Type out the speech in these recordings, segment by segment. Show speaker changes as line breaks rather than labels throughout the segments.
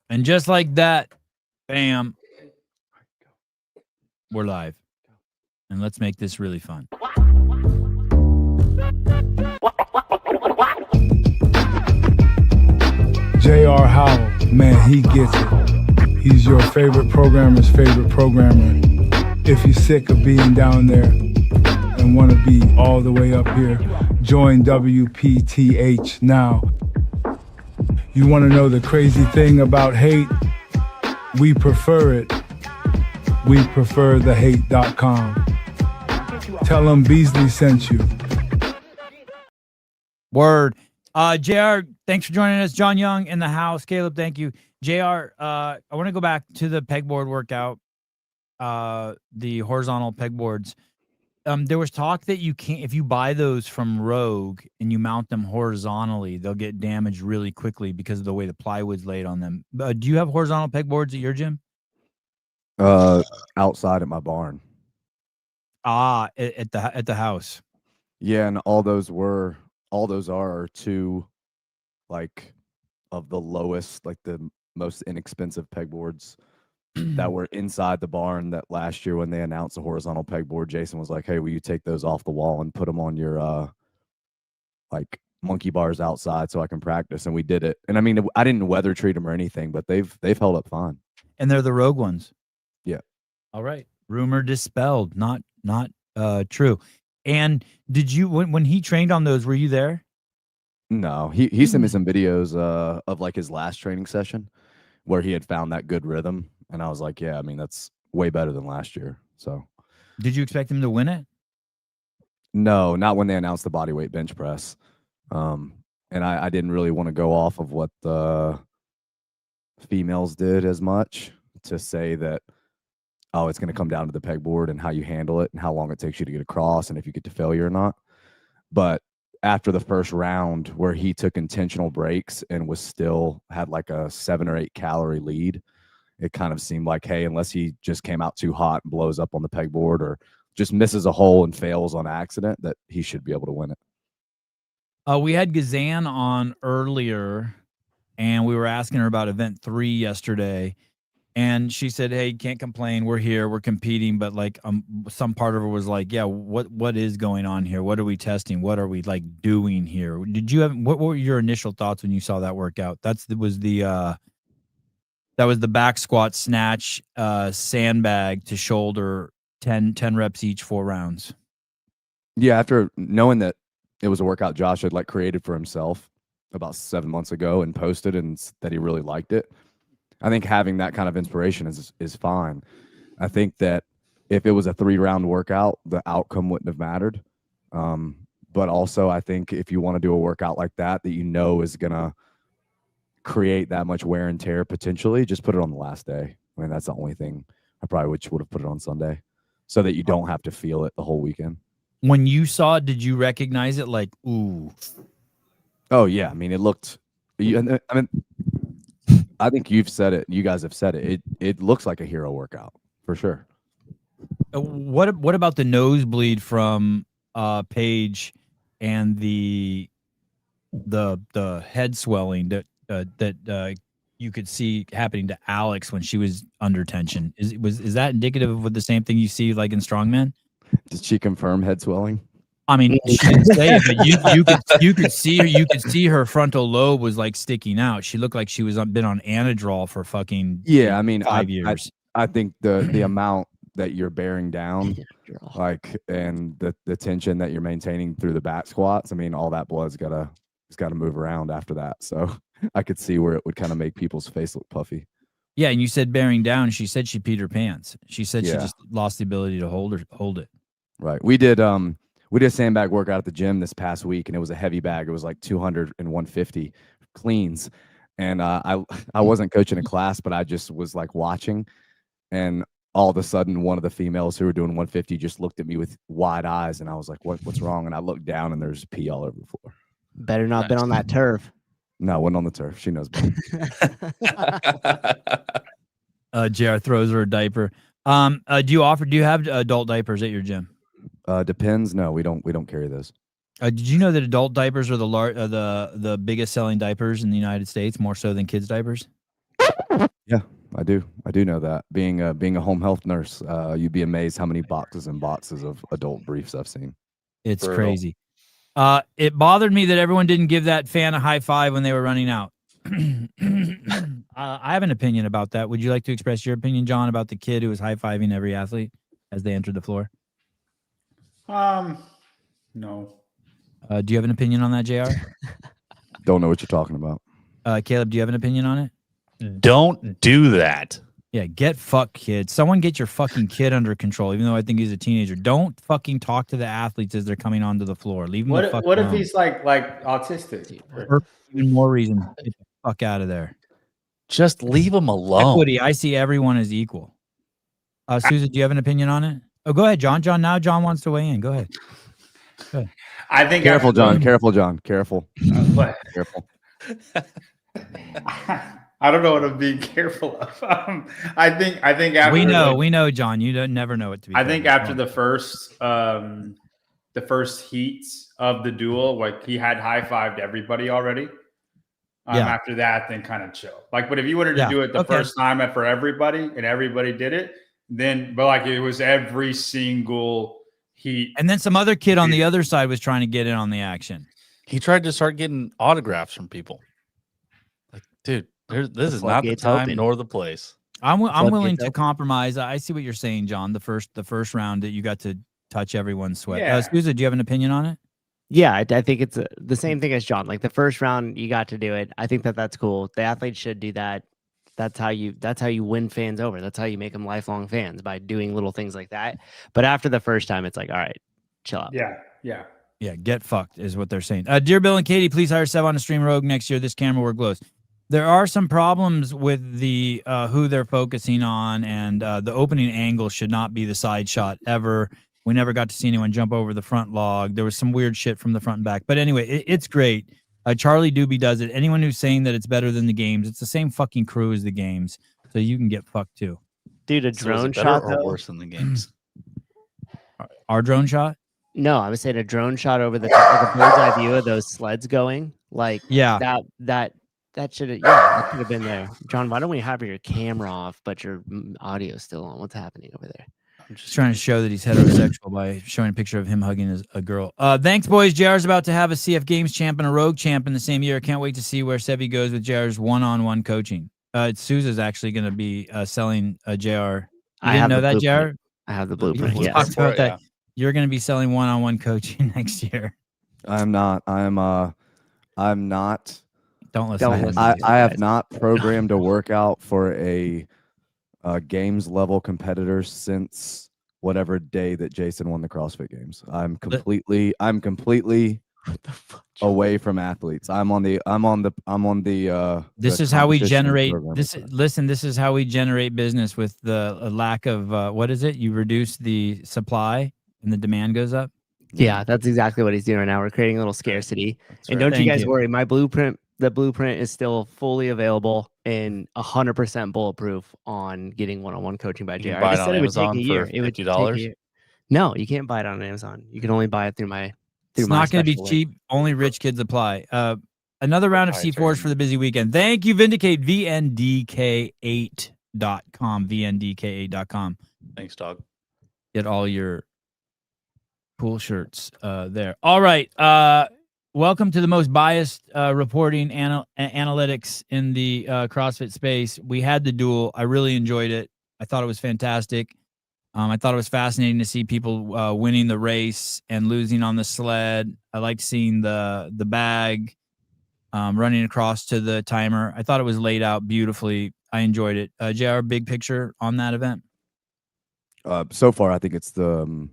And just like that, bam, we're live. And let's make this really fun.
J.R. Howell, man, he gets it. He's your favorite programmer's favorite programmer. If you're sick of being down there and want to be all the way up here, join WPTH now. You want to know the crazy thing about hate? We prefer it. We prefer thehate.com. Tell them Beasley sent you.
Word. JR, thanks for joining us. John Young in the house. Caleb, thank you. JR, I want to go back to the pegboard workout, the horizontal pegboards. There was talk that you can't, if you buy those from Rogue and you mount them horizontally, they'll get damaged really quickly because of the way the plywood's laid on them. Do you have horizontal pegboards at your gym?
Outside at my barn.
At the house.
Yeah, and all those are two, like, of the lowest, like the most inexpensive pegboards that were inside the barn. That last year when they announced the horizontal pegboard, Jason was like, "Hey, will you take those off the wall and put them on your like monkey bars outside so I can practice?" And we did it. And I mean, I didn't weather treat them or anything, but they've held up fine.
And they're the Rogue ones.
Yeah.
All right. Rumor dispelled. Not true. And did you when he trained on those? Were you there?
No, he sent me some videos of like his last training session where he had found that good rhythm, and I was like, yeah, I mean that's way better than last year. So,
did you expect him to win it?
No, not when they announced the bodyweight bench press. And I didn't really want to go off of what the females did as much to say that, oh, it's going to come down to the pegboard and how you handle it and how long it takes you to get across and if you get to failure or not. But after the first round where he took intentional breaks and was still had like a 7 or 8 calorie lead, it kind of seemed like, hey, unless he just came out too hot and blows up on the pegboard or just misses a hole and fails on accident, that he should be able to win it.
We had Gazan on earlier, and we were asking her about event 3 yesterday. And she said, "Hey, can't complain. We're here. We're competing." But like, some part of her was like, "Yeah, what is going on here? What are we testing? What are we like doing here?" Did you have what were your initial thoughts when you saw that workout? That was the back squat snatch, sandbag to shoulder, 10 reps each, 4 rounds.
Yeah, after knowing that it was a workout Josh had like created for himself about 7 months ago and posted, and that he really liked it. I think having that kind of inspiration is fine. I think that if it was a 3-round workout, the outcome wouldn't have mattered. But also, I think if you want to do a workout like that you know is going to create that much wear and tear potentially, just put it on the last day. I mean, that's the only thing. I probably would have put it on Sunday so that you don't have to feel it the whole weekend.
When you saw it, did you recognize it like, ooh?
Oh, yeah. I mean, it looked – I mean – I think you've said it. You guys have said it. It looks like a hero workout for sure.
What about the nosebleed from Paige and the head swelling that you could see happening to Alex when she was under tension? Is that indicative of the same thing you see like in strongmen?
Did she confirm head swelling?
I mean, she didn't say it, but you could see her. You could see her frontal lobe was like sticking out. She looked like she was been on Anadrol for fucking 5 years.
I think the amount that you're bearing down, like, and the tension that you're maintaining through the back squats. I mean, all that blood's gotta move around after that. So I could see where it would kind of make people's face look puffy.
Yeah, and you said bearing down. She said she peed her pants. She said she just lost the ability to hold it. Right.
We did a sandbag workout at the gym this past week, and it was a heavy bag. It was like 200 and 150 cleans. And I wasn't coaching a class, but I just was like watching. And all of a sudden, one of the females who were doing 150 just looked at me with wide eyes. And I was like, what's wrong? And I looked down, and there's pee all over the floor.
Better not been on that turf.
No, wasn't on the turf. She knows better.
JR throws her a diaper. Do you have adult diapers at your gym?
Depends. No, we don't carry those.
Did you know that adult diapers are the biggest selling diapers in the United States, more so than kids diapers?
Yeah, I do. I do know that. Being a home health nurse, you'd be amazed how many boxes and boxes of adult briefs I've seen.
It's
Brutal.
crazy. It bothered me that everyone didn't give that fan a high five when they were running out. I have an opinion about that. Would you like to express your opinion, John, about the kid who was high fiving every athlete as they entered the floor?
No.
Do you have an opinion on that, JR?
Don't know what you're talking about.
Caleb, do you have an opinion on it?
Don't do that.
Yeah, get fucked, kid. Someone get your fucking kid under control, even though I think he's a teenager. Don't fucking talk to the athletes as they're coming onto the floor. Leave them the fuck
What
alone.
if he's like autistic?
Or even more reason, get the fuck out of there.
Just leave them alone.
Equity, I see everyone as equal. Susan, do you have an opinion on it? Oh, go ahead, John. Now John wants to weigh in. Go ahead.
I think
Careful,
after
John. Careful, John. Careful.
What?
Careful.
I don't know what I'm being careful of. I think after
We know, John. You don't never know what to be.
I think after the first heats of the duel, like he had high fived everybody already.
Yeah.
After that, then kind of chill. Like, but if you wanted to do it the first time for everybody and everybody did it, then but like it was every single heat.
And then some other kid on the other side was trying to get in on the action.
He tried to start getting autographs from people. Like, dude, this is not the time nor the place.
I'm willing to compromise. I see what you're saying, John. The first round that you got to touch everyone's sweat.
Yeah.
Susan, do you have an opinion on it?
Yeah, I think it's the same thing as John. Like the first round, you got to do it. I think that's cool. The athletes should do that. That's how you win fans over. That's how you make them lifelong fans, by doing little things like that. But after the first time, it's like, all right, chill out.
Yeah, get fucked is what they're saying. Dear Bill and Katie, please hire Sev on a stream Rogue next year. This camera work glows. There are some problems with the who they're focusing on, and the opening angle should not be the side shot ever. We never got to see anyone jump over the front log. There was some weird shit from the front and back. But anyway, it's great. Charlie Doobie does it. Anyone who's saying that it's better than the games, it's the same fucking crew as the games. So you can get fucked too.
Dude, a drone shot
or worse than the games?
Our drone shot?
No, I was saying a drone shot over the bird's eye view of those sleds going. Like that should have been there. John, why don't we have your camera off but your audio still on? What's happening over there?
I'm just trying to show that he's heterosexual by showing a picture of him hugging a girl. Thanks, boys. JR's about to have a CF Games champ and a Rogue champ in the same year. Can't wait to see where Sevi goes with JR's one-on-one coaching. Sousa's actually going to be selling JR. You didn't know that, JR?
I have the blueprint.
We talked about that. You're going to be selling one-on-one coaching next year.
I'm not. I'm not.
Don't listen.
I have not programmed a workout for a games level competitor since whatever day that Jason won the CrossFit Games. I'm completely away from athletes. I'm on the
this is how we generate this. Listen, this is how we generate business with the lack of what is it? You reduce the supply and the demand goes up.
Yeah, that's exactly what he's doing right now. We're creating a little scarcity. And don't you guys worry, the blueprint is still fully available and 100% bulletproof on getting one-on-one coaching by JR.
Buy it on Amazon for $50.
No, you can't buy it on Amazon. You can only buy it through my.
It's not going to be cheap. Only rich kids apply. Another round of C4s for the busy weekend. Thank you, Vindicate. VNDK8.com. VNDK8.com.
Thanks, dog.
Get all your cool shirts there. All right. Welcome to the most biased reporting analytics in the CrossFit space. We had the duel. I really enjoyed it. I thought it was fantastic. I thought it was fascinating to see people winning the race and losing on the sled. I liked seeing the bag running across to the timer. I thought it was laid out beautifully. I enjoyed it. JR, big picture on that event?
So far, I think it's the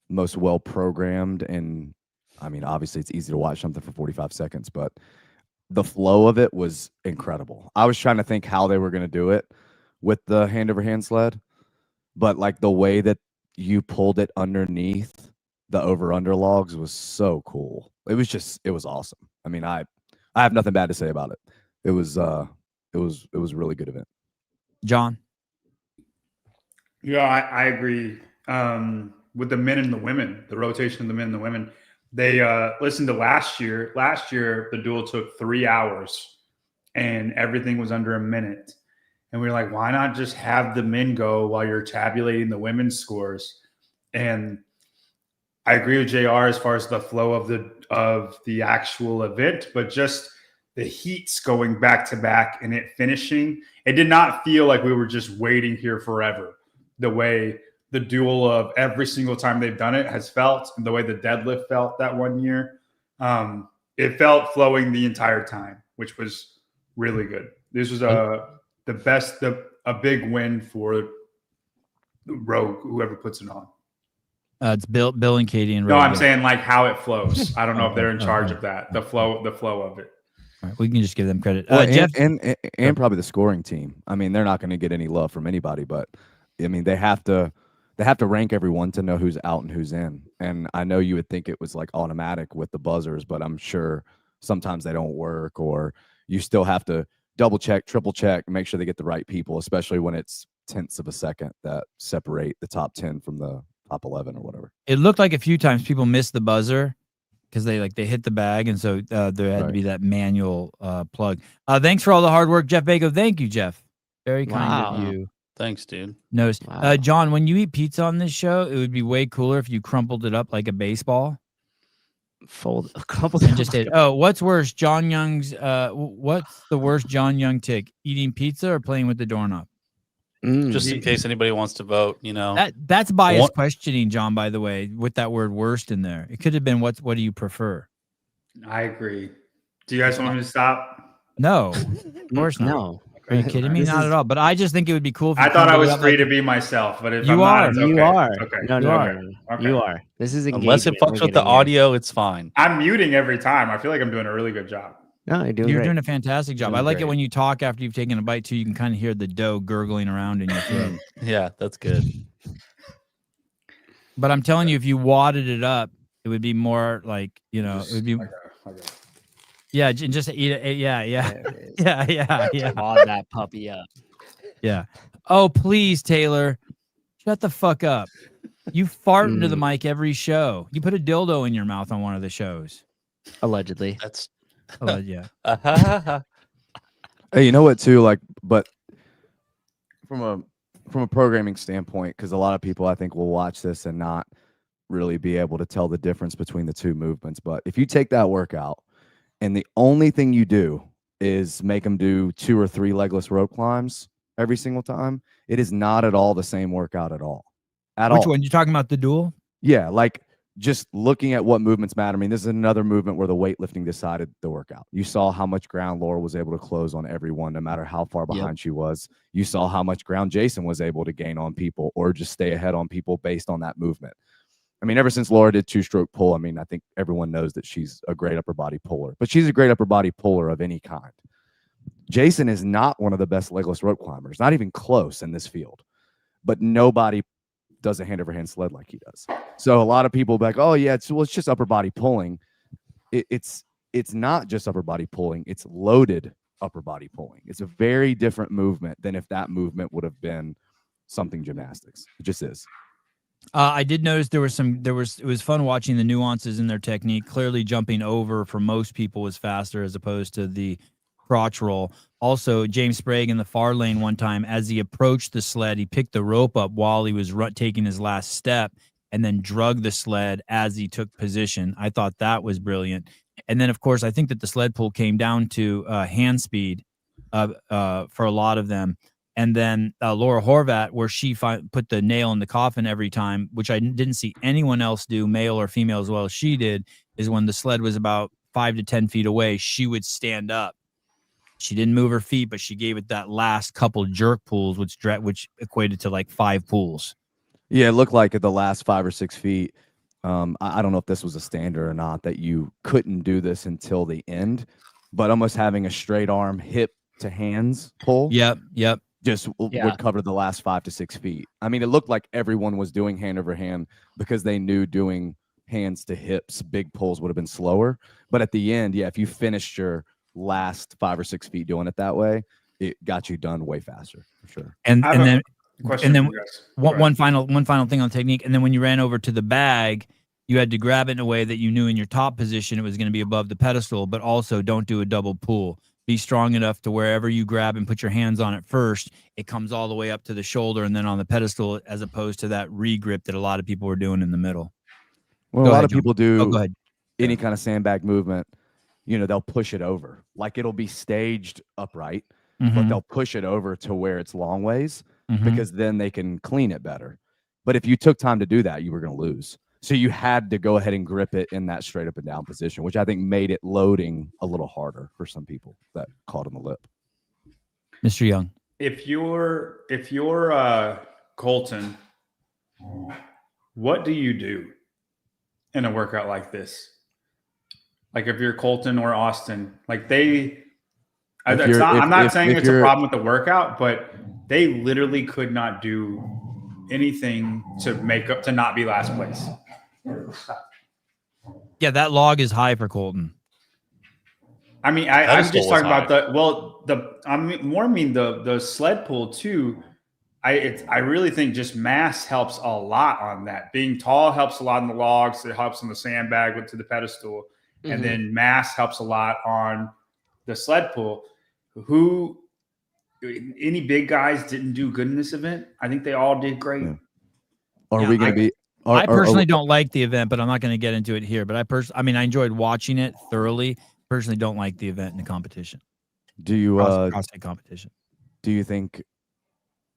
most well-programmed, and I mean, obviously it's easy to watch something for 45 seconds, but the flow of it was incredible. I was trying to think how they were going to do it with the hand-over-hand sled, but like the way that you pulled it underneath the over-under logs was so cool. It was awesome. I mean, I have nothing bad to say about it. It was a really good event.
John?
Yeah, I agree. With the men and the women, the rotation of the men and the women, they listened to last year. Last year, the duel took 3 hours and everything was under a minute. And we were like, why not just have the men go while you're tabulating the women's scores? And I agree with JR as far as the flow of the actual event, but just the heats going back to back and it finishing, it did not feel like we were just waiting here forever. The way the duel of every single time they've done it has felt, and the way the deadlift felt that one year, it felt flowing the entire time, which was really good. This was a big win for Rogue, whoever puts it on.
It's Bill and Katie and
Rogue. No, I'm
Rogue.
saying like how it flows. I don't know if they're in charge of that. The flow of it.
All right, we can just give them credit.
Well,
Jeff
and probably the scoring team. I mean, they're not going to get any love from anybody, but I mean, they have to rank everyone to know who's out and who's in. And I know you would think it was like automatic with the buzzers, but I'm sure sometimes they don't work, or you still have to double check, triple check, and make sure they get the right people, especially when it's tenths of a second that separate the top 10 from the top 11 or whatever.
It looked like a few times people missed the buzzer because they hit the bag, and so there had to be that manual plug. Thanks for all the hard work, Jeff Bago. Thank you, Jeff. Very kind of you.
Thanks, dude.
Noticed. John, when you eat pizza on this show, it would be way cooler if you crumpled it up like a baseball.
Fold a couple
and just did. Oh, what's worse, John Young's? What's the worst John Young tick? Eating pizza or playing with the doorknob?
Just in case anybody wants to vote,
that's biased questioning, John. By the way, with that word "worst" in there, it could have been what do you prefer?
I agree. Do you guys want me to stop?
No, of course not.
No.
Are you kidding me? Not at all. But I just think it would be cool. If
I thought I was free to be myself, but if
you
I'm not, it's okay.
You are.
Okay.
No, okay. You are. This is
unless it fucks with the audio, it's fine.
I'm muting every time. I feel like I'm doing a really good job.
No,
you're doing a fantastic job. I like it when you talk after you've taken a bite too. You can kind of hear the dough gurgling around in your throat.
Yeah, that's good.
But I'm telling you, if you wadded it up, it would be more like, it would be. Yeah, and just eat it. Yeah.
Wad that puppy up.
Yeah. Oh, please, Taylor, shut the fuck up. You fart into the mic every show. You put a dildo in your mouth on one of the shows.
Allegedly.
That's.
Yeah.
Hey, you know what too? But from a programming standpoint, because a lot of people I think will watch this and not really be able to tell the difference between the two movements. But if you take that workout and the only thing you do is make them do 2 or 3 legless rope climbs every single time, it is not at all the same workout at all.
Which one? You're talking about the duel?
Yeah, just looking at what movements matter. I mean, this is another movement where the weightlifting decided the workout. You saw how much ground Laura was able to close on everyone, no matter how far behind she was. You saw how much ground Jason was able to gain on people or just stay ahead on people based on that movement. I mean, ever since Laura did 2-stroke pull, I mean, I think everyone knows that she's a great upper body puller, but she's a great upper body puller of any kind. Jason is not one of the best legless rope climbers, not even close in this field, but nobody does a hand over hand sled like he does. So a lot of people be like, oh yeah, it's just upper body pulling. It's not just upper body pulling. It's loaded upper body pulling. It's a very different movement than if that movement would have been something gymnastics. It just is.
I did notice it was fun watching the nuances in their technique. Clearly jumping over for most people was faster as opposed to the crotch roll. Also, James Sprague in the far lane one time, as he approached the sled, he picked the rope up while he was taking his last step and then drug the sled as he took position. I thought that was brilliant. And then, of course, I think that the sled pull came down to hand speed for a lot of them. And then Laura Horvat, where she put the nail in the coffin every time, which I didn't see anyone else do, male or female, as well as she did, is when the sled was about 5 to 10 feet away, she would stand up. She didn't move her feet, but she gave it that last couple jerk pulls, which equated to like 5 pulls.
Yeah, it looked like at the last 5 or 6 feet. I don't know if this was a standard or not, that you couldn't do this until the end, but almost having a straight arm hip to hands pull.
Yep.
Just would cover the last 5 to 6 feet. I mean, it looked like everyone was doing hand over hand because they knew doing hands to hips, big pulls would have been slower. But at the end, if you finished your last 5 or 6 feet doing it that way, it got you done way faster for sure.
And then one final thing on technique. And then when you ran over to the bag, you had to grab it in a way that you knew in your top position it was going to be above the pedestal, but also don't do a double pull, be strong enough to wherever you grab and put your hands on it first, it comes all the way up to the shoulder and then on the pedestal, as opposed to that re-grip that a lot of people were doing in the middle.
Well,
Go
a lot
ahead,
of
John.
people do
Go ahead.
any kind of sandbag movement. They'll push it over. Like it'll be staged upright, but they'll push it over to where it's long ways because then they can clean it better. But if you took time to do that, you were going to lose. So you had to go ahead and grip it in that straight up and down position, which I think made it loading a little harder for some people that caught on the lip.
Mr. Young.
If you're Colton, what do you do in a workout like this? Like if you're Colton or Austin, like I'm not saying it's a problem with the workout, but they literally could not do anything to not be last place.
Yeah, that log is high for Colton.
I mean, I'm just talking about the sled pull too. I really think just mass helps a lot on that. Being tall helps a lot on the logs. It helps on the sandbag to the pedestal, and then mass helps a lot on the sled pull. Any big guys didn't do good in this event? I think they all did great.
Yeah. Are we going to be?
I personally don't like the event, but I'm not going to get into it here. But I enjoyed watching it thoroughly. Personally, don't like the event and the competition.
Do you
CrossFit competition?
Do you think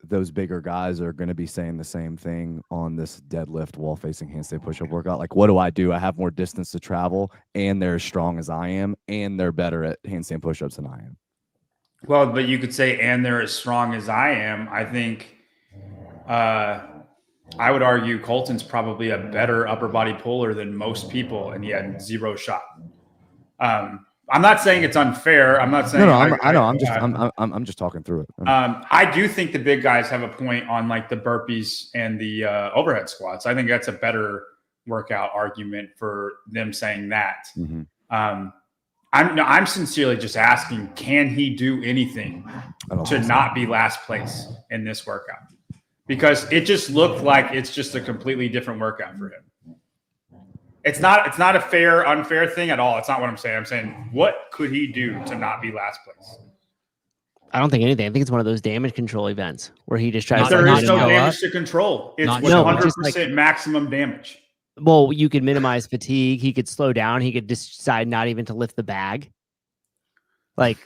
those bigger guys are going to be saying the same thing on this deadlift wall facing handstand push-up workout? Like, what do? I have more distance to travel, and they're as strong as I am, and they're better at handstand push-ups than I am.
Well, but you could say, and they're as strong as I am. I think I would argue Colton's probably a better upper body puller than most people, and he had zero shot. I'm not saying it's unfair. I'm not saying
I'm just talking through it.
I do think the big guys have a point on like the burpees and the overhead squats. I think that's a better workout argument for them saying that. I'm sincerely just asking, can he do anything to not be last place in this workout? Because it just looked like it's just a completely different workout for him. It's not a fair, unfair thing at all. It's not what I'm saying. I'm saying, what could he do to not be last place?
I don't think anything. I think it's one of those damage control events where he just tries.
There is no damage to control. It's 100% maximum damage.
Well, you could minimize fatigue. He could slow down. He could decide not even to lift the bag. Like,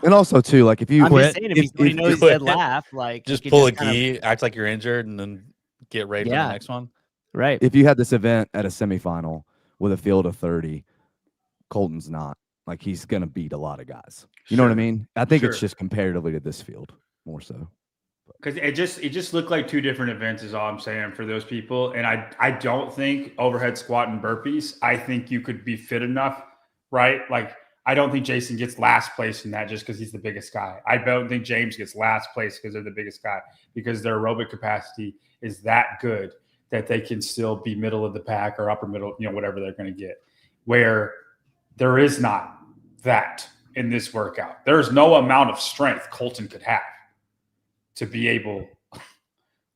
and also too, like if you
quit, if he knows he's dead laugh, like
just pull a key, act like you're injured, and then get ready for the next one.
Right.
If you had this event at a semifinal with a field of 30, Colton's not. Like he's gonna beat a lot of guys. You know what I mean? I think it's just comparatively to this field more so.
Because it just looked like two different events is all I'm saying for those people. And I don't think overhead squat and burpees, I think you could be fit enough, right? Like I don't think Jason gets last place in that just because he's the biggest guy. I don't think James gets last place because they're the biggest guy, because their aerobic capacity is that good that they can still be middle of the pack or upper middle, whatever they're going to get. Where there is not that in this workout. There's no amount of strength Colton could have to be able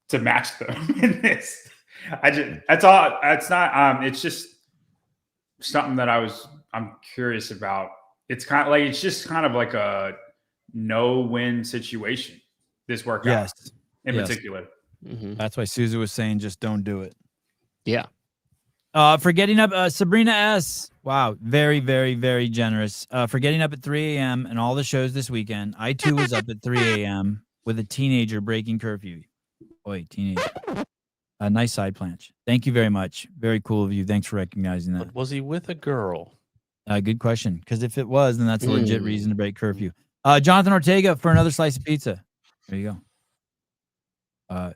to match them in this. That's all. That's not. It's just something that I'm curious about. It's just kind of like a no-win situation. This workout, in particular.
That's why Suzu was saying, just don't do it.
Yeah.
For getting up, Sabrina S. Wow, very, very, very generous. For getting up at 3 a.m. and all the shows this weekend. I too was up at 3 a.m. with a teenager breaking curfew. Boy, teenager. A nice side planche. Thank you very much. Very cool of you. Thanks for recognizing that.
But was he with a girl?
Good question. Because if it was, then that's a legit reason to break curfew. Jonathan Ortega for another slice of pizza. There you go.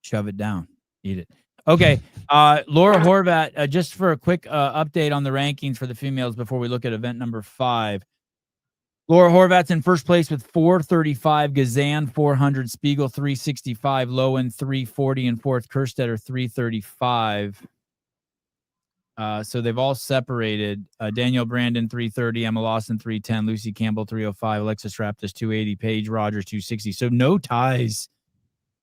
Shove it down. Eat it. Okay. Laura Horvat, just for a quick update on the rankings for the females before we look at event number 5. Laura Horvat's in first place with 435, Gazan 400, Spiegel 365, Lowen 340, and fourth Kerstetter 335. So they've all separated. Danielle Brandon 330, Emma Lawson 310, Lucy Campbell 305, Alexis Raptis 280, Paige Rogers 260. So no ties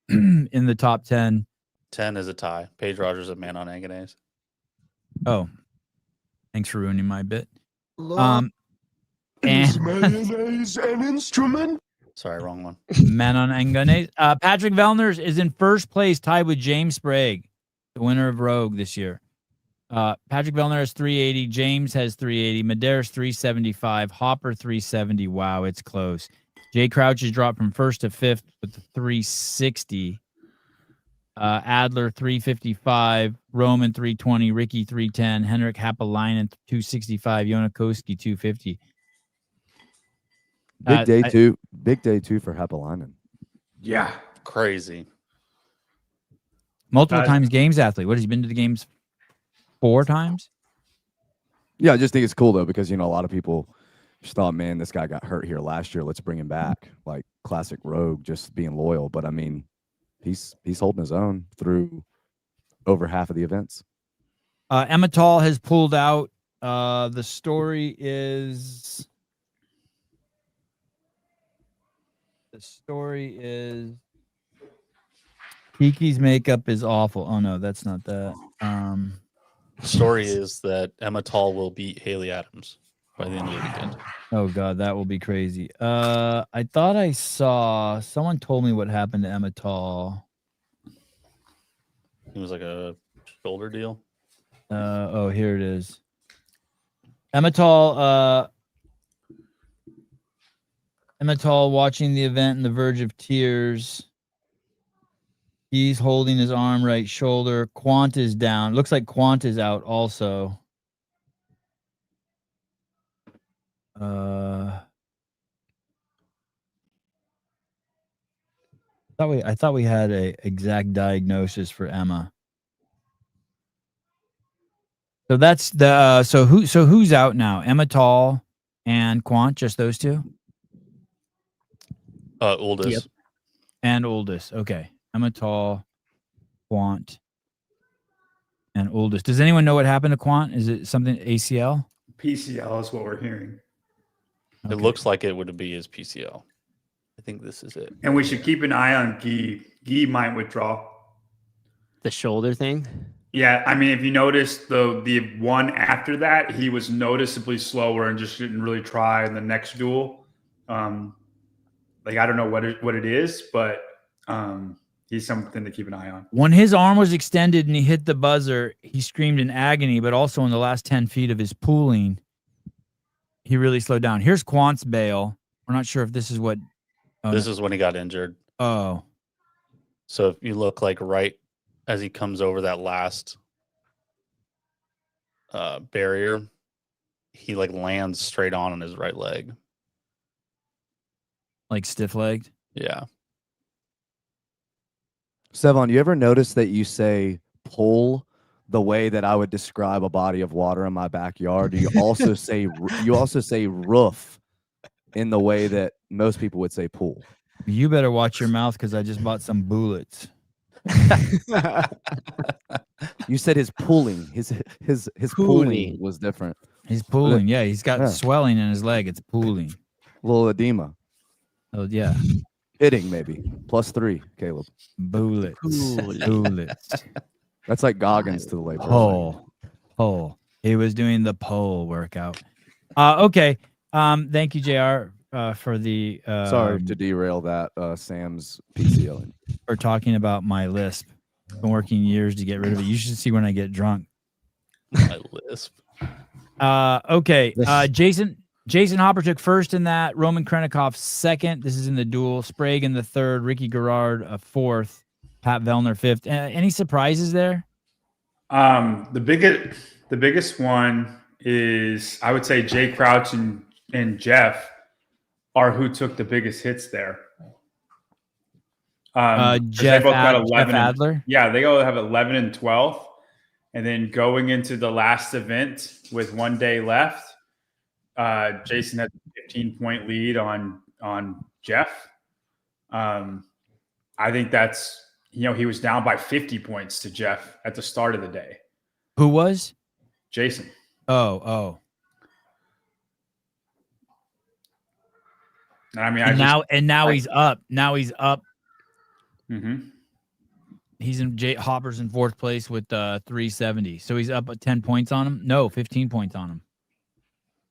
in the top 10.
10 is a tie. Paige Rogers is a man on Anganase.
Oh, thanks for ruining my bit. And
mayonnaise an instrument?
Sorry, wrong one.
Manon Enganes. Patrick Vellner is in first place, tied with James Sprague, the winner of Rogue this year. Patrick Vellner has 380. James has 380. Medeiros 375. Hopper 370. Wow, it's close. Jay Crouch has dropped from first to fifth with the 360. Adler 355. Roman 320. Ricky 310. Henrik Happalainen 265. Jonakoski 250.
Big day too. Big day too for Happalainen.
Yeah.
Crazy.
Multiple times games athlete. What has he been to the games 4 times?
Yeah, I just think it's cool though because a lot of people just thought, man, this guy got hurt here last year. Let's bring him back. Like classic Rogue, just being loyal. But I mean, he's holding his own through over half of the events.
Emmental has pulled out. The story is Kiki's makeup is awful. Oh no, that's not that.
The story is that Emmental will beat Haley Adams by the end of the weekend.
Oh god, that will be crazy. I thought I saw someone told me what happened to Emmental.
It was like a shoulder deal.
Oh, here it is. Emmental watching the event on the verge of tears. He's holding his arm, right shoulder. Quant is down. Looks like Quant is out also. I thought we had a exact diagnosis for Emma. So that's the so who's out now? Emmental and Quant, just those two?
Oldest.
Yep.
And Oldest. Okay. Emmental, Quant, and Oldest. Does anyone know what happened to Quant? Is it something ACL?
PCL is what we're hearing.
Okay.
It looks like it would be his PCL. I think this is it.
And we should keep an eye on Guy. Guy might withdraw.
The shoulder thing?
Yeah, I mean, if you notice the one after that, he was noticeably slower and just didn't really try in the next duel. Like I don't know what it is, but he's something to keep an eye on.
When his arm was extended and he hit the buzzer, he screamed in agony, but also in the last 10 feet of his pooling, he really slowed down. Here's Quant's bail. We're not sure if this is what. Oh,
this is when he got injured.
Oh.
So if you look like right as he comes over that last barrier, he like lands straight on his right leg.
Like stiff-legged?
Yeah.
Sevon, you ever notice that you say pull the way that I would describe a body of water in my backyard? You also say roof in the way that most people would say pool.
You better watch your mouth because I just bought some bullets.
You said his pooling. His pooling was different.
He's pooling. Yeah, he's got swelling in his leg. It's pooling.
A little edema.
Oh yeah.
Hitting maybe. +3, Caleb.
Bullets. Bullets.
That's like Goggins to the labor.
Pole. He was doing the pole workout. Okay. Thank you, JR, for the
sorry to derail that Sam's PCL.
For talking about my lisp. Been working years to get rid of it. You should see when I get drunk.
My lisp.
Okay. Jason Hopper took first in that. Roman Krennikov second. This is in the duel. Sprague in the third. Ricky Garrard fourth. Pat Vellner fifth. Any surprises there?
The biggest one is I would say Jay Crouch and Jeff are who took the biggest hits there.
Jeff Adler.
Yeah, they go have 11 and 12, and then going into the last event with 1 day left, Jason had a 15-point lead on Jeff. I think that's he was down by 50 points to Jeff at the start of the day.
Who was?
Jason.
Oh.
I mean,
now he's up. Now he's up.
Mm-hmm.
He's in Hopper's in fourth place with 370. So he's up 10 points on him. No, 15 points on him.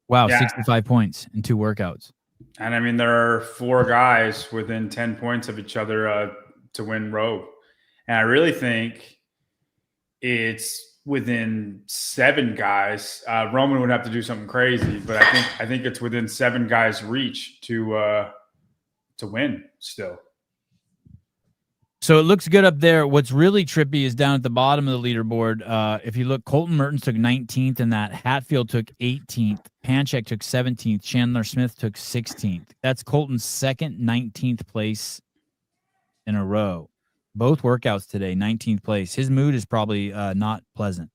Wow,
Yeah.
65 points in 2 workouts.
And I mean, there are 4 guys within 10 points of each other to win Rogue. And I really think it's within 7 guys. Roman would have to do something crazy, but I think it's within 7 guys' reach to win still.
So it looks good up there. What's really trippy is down at the bottom of the leaderboard. If you look, Colton Mertens took 19th in that. Hatfield took 18th. Panchek took 17th. Chandler Smith took 16th. That's Colton's second 19th place in a row. Both workouts today, 19th place. His mood is probably not pleasant.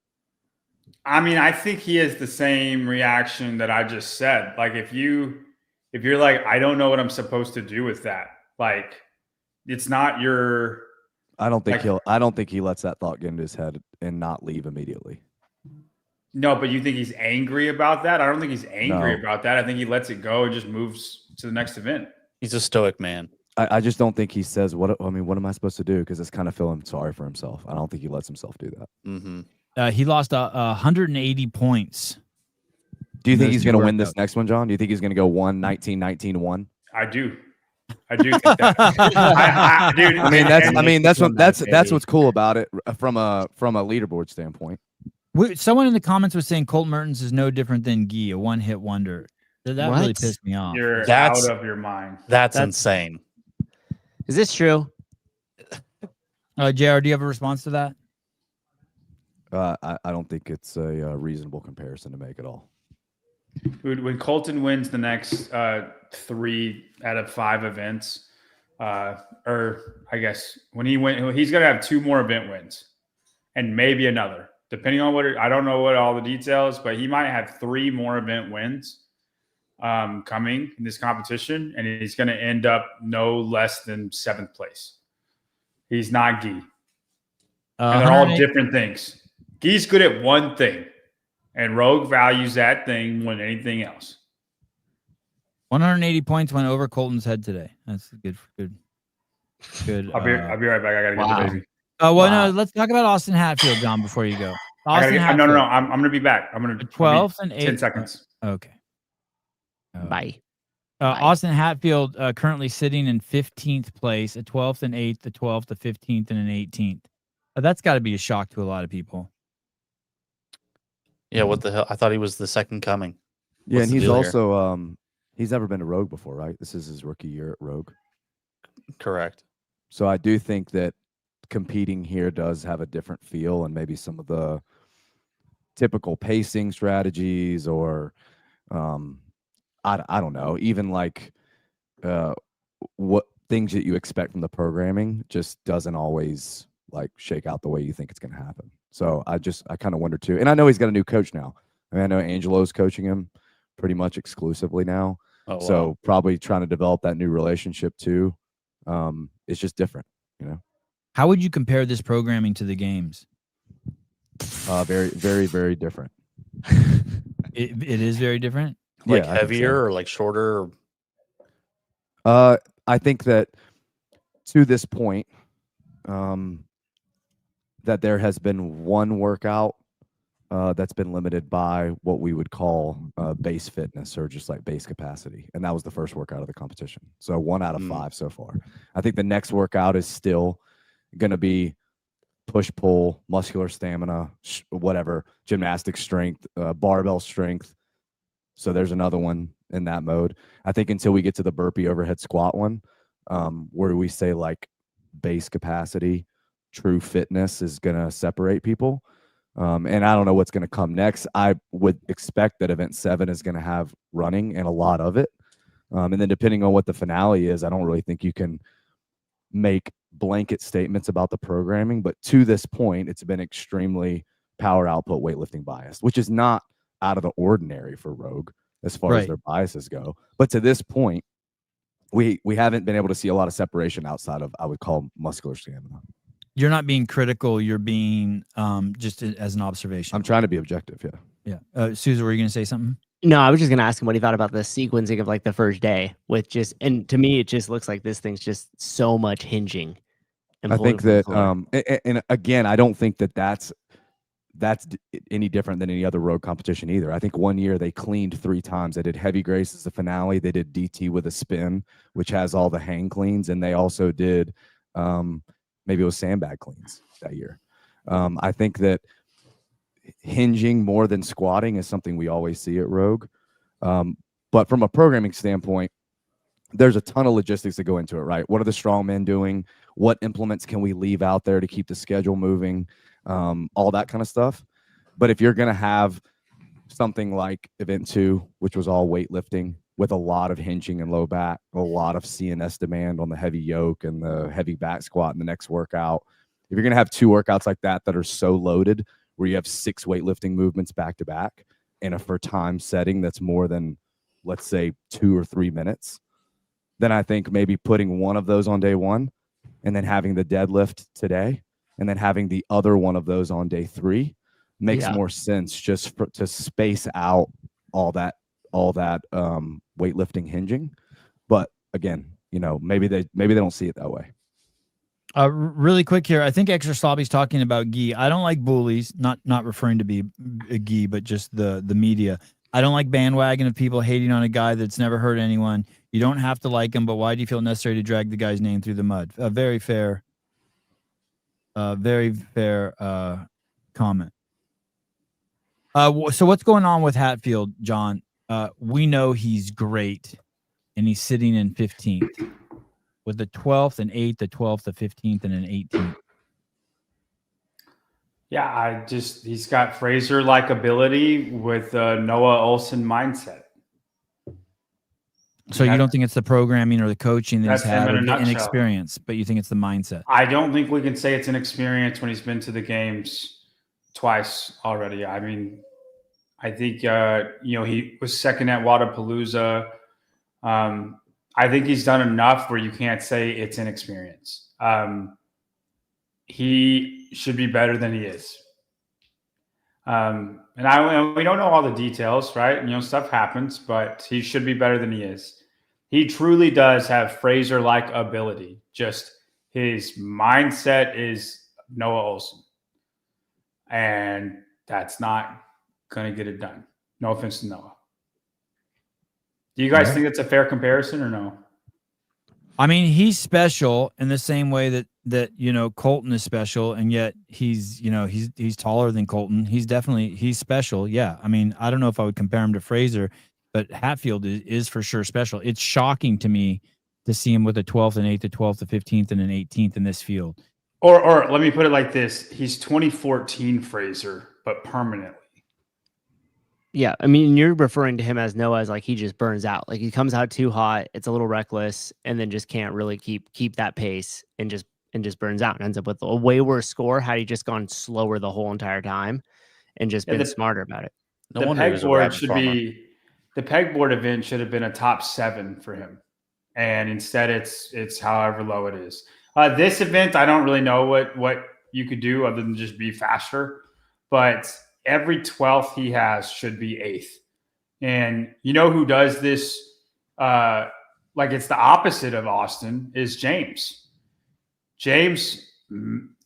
I mean, I think he has the same reaction that I just said. Like if you're like, I don't know what I'm supposed to do with that. Like it's not your.
I don't think he lets that thought get into his head and not leave immediately.
No, but you think he's angry about that? I don't think he's angry about that. I think he lets it go and just moves to the next event.
He's a stoic man.
I just don't think he says, what am I supposed to do? Because it's kind of feeling sorry for himself. I don't think he lets himself do that.
Mm-hmm.
He lost 180 points.
Do you think he's going to win this next one, John? Do you think he's going to go 1-19-19-1?
I do think that. Dude,
that's what's cool about it from a leaderboard standpoint.
Someone in the comments was saying Colton Mertens is no different than Guy, a one-hit wonder. That really pissed me off.
You're out of your mind.
That's insane.
Is this true?
JR, do you have a response to that?
I don't think it's a reasonable comparison to make at all.
When Colton wins the next 3 out of 5 events, or I guess when he's going to have 2 more event wins and maybe another, depending on I don't know what all the details, but he might have 3 more event wins coming in this competition, and he's going to end up no less than 7th place. He's not Guy. And they're all different things. Guy's good at one thing, and Rogue values that thing more than anything else.
180 points went over Colton's head today. That's good.
I'll be right back. I gotta get the baby.
No, let's talk about Austin Hatfield, John, before you go.
No. I'm gonna be back. I'm gonna
12th and 8th.
10 seconds.
Okay.
Bye.
Austin Hatfield currently sitting in 15th place, a 12th and 8th, a 12th, a 15th, and an 18th. That's got to be a shock to a lot of people.
Yeah, what the hell? I thought he was the second coming.
Yeah, and he's also he's never been to Rogue before, right? This is his rookie year at Rogue.
Correct.
So I do think that competing here does have a different feel, and maybe some of the typical pacing strategies or I don't know, even like what things that you expect from the programming just doesn't always like shake out the way you think it's going to happen. So I kind of wonder too. And I know he's got a new coach now. I mean, I know Angelo's coaching him pretty much exclusively now.
Oh, wow.
So probably trying to develop that new relationship too. It's just different, you know.
How would you compare this programming to the games?
Very, very, very different.
It is very different.
Like
yeah,
heavier or like shorter?
I think that to this point, that there has been one workout that's been limited by what we would call base fitness or just like base capacity. And that was the first workout of the competition. So 1 out of 5 so far. I think the next workout is still going to be push, pull, muscular stamina, whatever, gymnastic strength, barbell strength. So there's another one in that mode. I think until we get to the burpee overhead squat one, where we say like base capacity, true fitness is going to separate people. And I don't know what's going to come next. I would expect that event 7 is going to have running and a lot of it. And then depending on what the finale is, I don't really think you can make blanket statements about the programming. But to this point, it's been extremely power output weightlifting biased, which is not out of the ordinary for Rogue as far as their biases go. But to this point, we haven't been able to see a lot of separation outside of, I would call, muscular stamina.
You're not being critical. You're being just as an observation.
I'm trying to be objective. Yeah.
Yeah. Susan, were you going to say something?
No, I was just going to ask him what he thought about the sequencing of like the first day with just, and to me, it just looks like this thing's just so much hinging.
I think that, and again, I don't think that that's that's any different than any other road competition either. I think one year they cleaned 3 times. They did heavy grace as the finale. They did DT with a spin, which has all the hang cleans, and they also did maybe it was sandbag cleans that year. I think that hinging more than squatting is something we always see at Rogue. But from a programming standpoint, there's a ton of logistics that go into it, right? What are the strongmen doing? What implements can we leave out there to keep the schedule moving? All that kind of stuff. But if you're going to have something like event 2, which was all weightlifting with a lot of hinging and low back, a lot of CNS demand on the heavy yoke and the heavy back squat in the next workout, if you're going to have 2 workouts like that are so loaded where you have 6 weightlifting movements back to back in a for time setting that's more than, let's say, 2 or 3 minutes, then I think maybe putting one of those on day 1 and then having the deadlift today and then having the other one of those on day 3 makes more sense, just to space out all that weightlifting hinging. But again, maybe they don't see it that way.
Really quick here, I think Extra Sloppy's talking about gi. I don't like bullies, not referring to be a gi, but just the media. I don't like bandwagon of people hating on a guy that's never hurt anyone. You don't have to like him, but why do you feel necessary to drag the guy's name through the mud? A very fair comment. So what's going on with Hatfield, John? We know he's great, and he's sitting in 15th with the 12th and 8th, the 12th, the 15th, and an 18th.
Yeah, he's got Fraser-like ability with Noah Olsen mindset.
So you don't think it's the programming or the coaching that he's had, or the
nutshell.
inexperience, but you think it's the mindset?
I don't think we can say it's an experience when he's been to the games twice already. I mean, I think he was second at Wodapalooza. I think he's done enough where you can't say it's an experience. He should be better than he is. And we don't know all the details, right? Stuff happens, but he should be better than he is. He truly does have Fraser-like ability. Just his mindset is Noah Olsen. And that's not going to get it done. No offense to Noah. Do you guys think it's a fair comparison or no?
I mean, he's special in the same way that Colton is special, and yet he's taller than Colton. He's special. Yeah. I mean, I don't know if I would compare him to Fraser, but Hatfield is for sure special. It's shocking to me to see him with a 12th and 8th, the 12th, the 15th, and an 18th in this field.
Or let me put it like this. He's 2014 Fraser, but permanently.
Yeah, I mean, you're referring to him as Noah as like he just burns out. Like he comes out too hot, it's a little reckless, and then just can't really keep that pace and just burns out and ends up with a way worse score had he just gone slower the whole entire time and just been smarter about it.
The pegboard event should have been a top 7 for him. And instead it's however low it is. This event, I don't really know what you could do other than just be faster, but every 12th he has should be 8th. And you know who does this? Like it's the opposite of Austin is James. James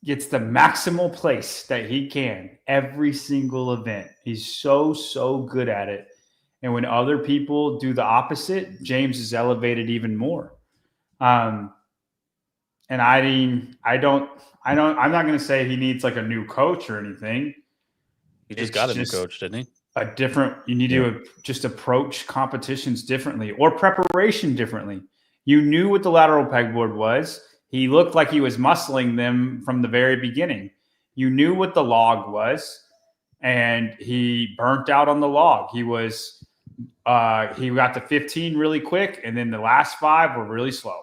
gets the maximal place that he can every single event. He's so good at it. And when other people do the opposite, James is elevated even more. And I'm not going to say he needs like a new coach or anything.
He just got a new coach, didn't he?
You need to just approach competitions differently or preparation differently. You knew what the lateral pegboard was. He looked like he was muscling them from the very beginning. You knew what the log was, and he burnt out on the log. He got to 15 really quick, and then the last 5 were really slow.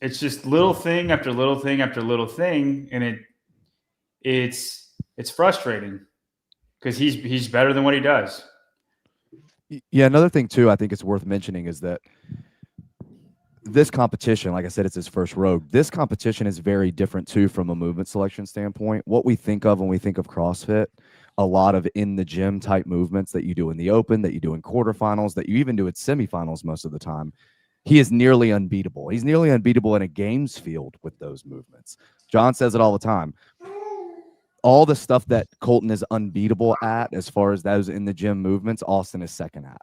It's just little thing after little thing after little thing, and it's frustrating because he's better than what he does.
Yeah, another thing too, I think it's worth mentioning is that this competition, like I said, it's his first Rogue. This competition is very different too from a movement selection standpoint. What we think of when we think of CrossFit, a lot of in the gym type movements that you do in the open, that you do in quarterfinals, that you even do at semifinals most of the time. He is nearly unbeatable. He's nearly unbeatable in a games field with those movements. John says it all the time. all the stuff that Colton is unbeatable at, as far as those in the gym movements, Austin is second at,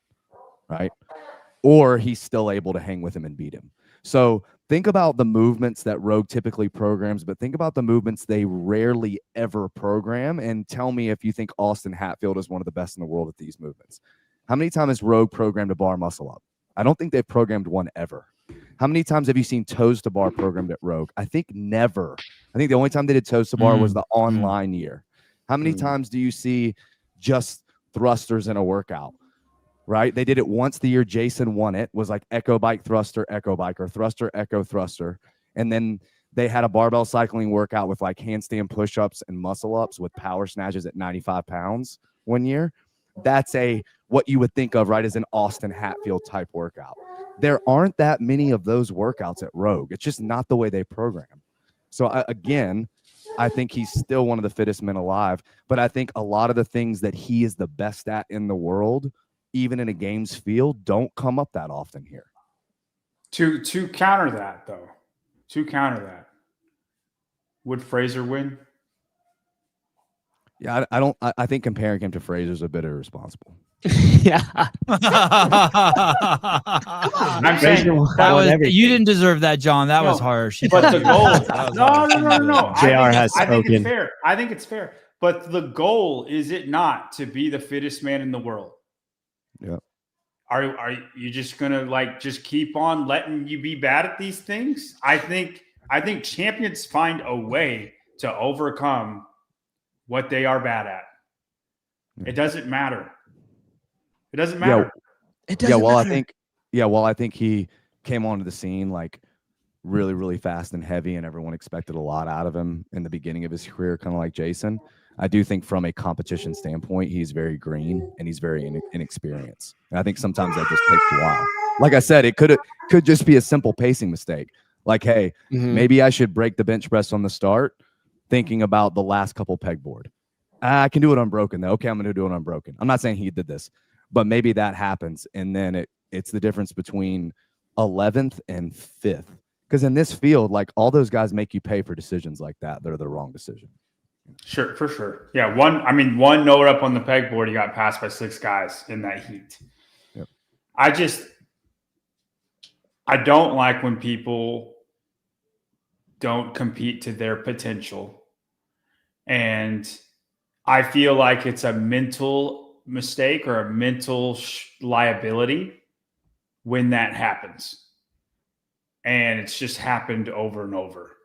right? Or he's still able to hang with him and beat him. So think about the movements that Rogue typically programs, but think about the movements they rarely ever program, and tell me if you think Austin Hatfield is one of the best in the world at these movements. How many times has Rogue programmed a bar muscle up? I don't think they've programmed one ever. How many times have you seen toes to bar programmed at Rogue? I think never. I think the only time they did toes to bar was the online year. How many times do you see just thrusters in a workout? Right? They did it once the year Jason won it, was like echo bike, thruster, echo bike, or thruster, echo, thruster. And then they had a barbell cycling workout with like handstand push-ups and muscle ups with power snatches at 95 pounds one year. That's what you would think of, right, as an Austin Hatfield type workout. There aren't that many of those workouts at Rogue. It's just not the way they program. So again, I think he's still one of the fittest men alive, but I think a lot of the things that he is the best at in the world, even in a games field, don't come up that often here.
To counter that, though, would Fraser win?
Yeah, I think comparing him to Fraser is a bit irresponsible.
Yeah.
I'm saying
you didn't deserve that, John. That was harsh.
But the goal, no.
JR has spoken.
I think it's fair. I think it's fair. But the goal, is it not to be the fittest man in the world?
Yeah.
Are you just gonna just keep on letting you be bad at these things? I think champions find a way to overcome what they are bad at. It doesn't matter. It doesn't matter.
It doesn't matter. I think he came onto the scene like really, really fast and heavy, and everyone expected a lot out of him in the beginning of his career, kind of like Jason. I do think from a competition standpoint, he's very green and he's very inexperienced. And I think sometimes that just takes a while. Like I said, it could just be a simple pacing mistake. Like, hey, maybe I should break the bench press on the start, thinking about the last couple pegboard. I can do it unbroken, though. Okay, I'm going to do it unbroken. I'm not saying he did this, but maybe that happens. And then it's the difference between 11th and 5th. Because in this field, like, all those guys make you pay for decisions like that. They're the wrong decision.
Sure, for sure. Yeah, one note up on the pegboard, he got passed by 6 guys in that heat.
Yep.
I don't like when people don't compete to their potential. And I feel like it's a mental mistake or a mental liability when that happens. And it's just happened over and over.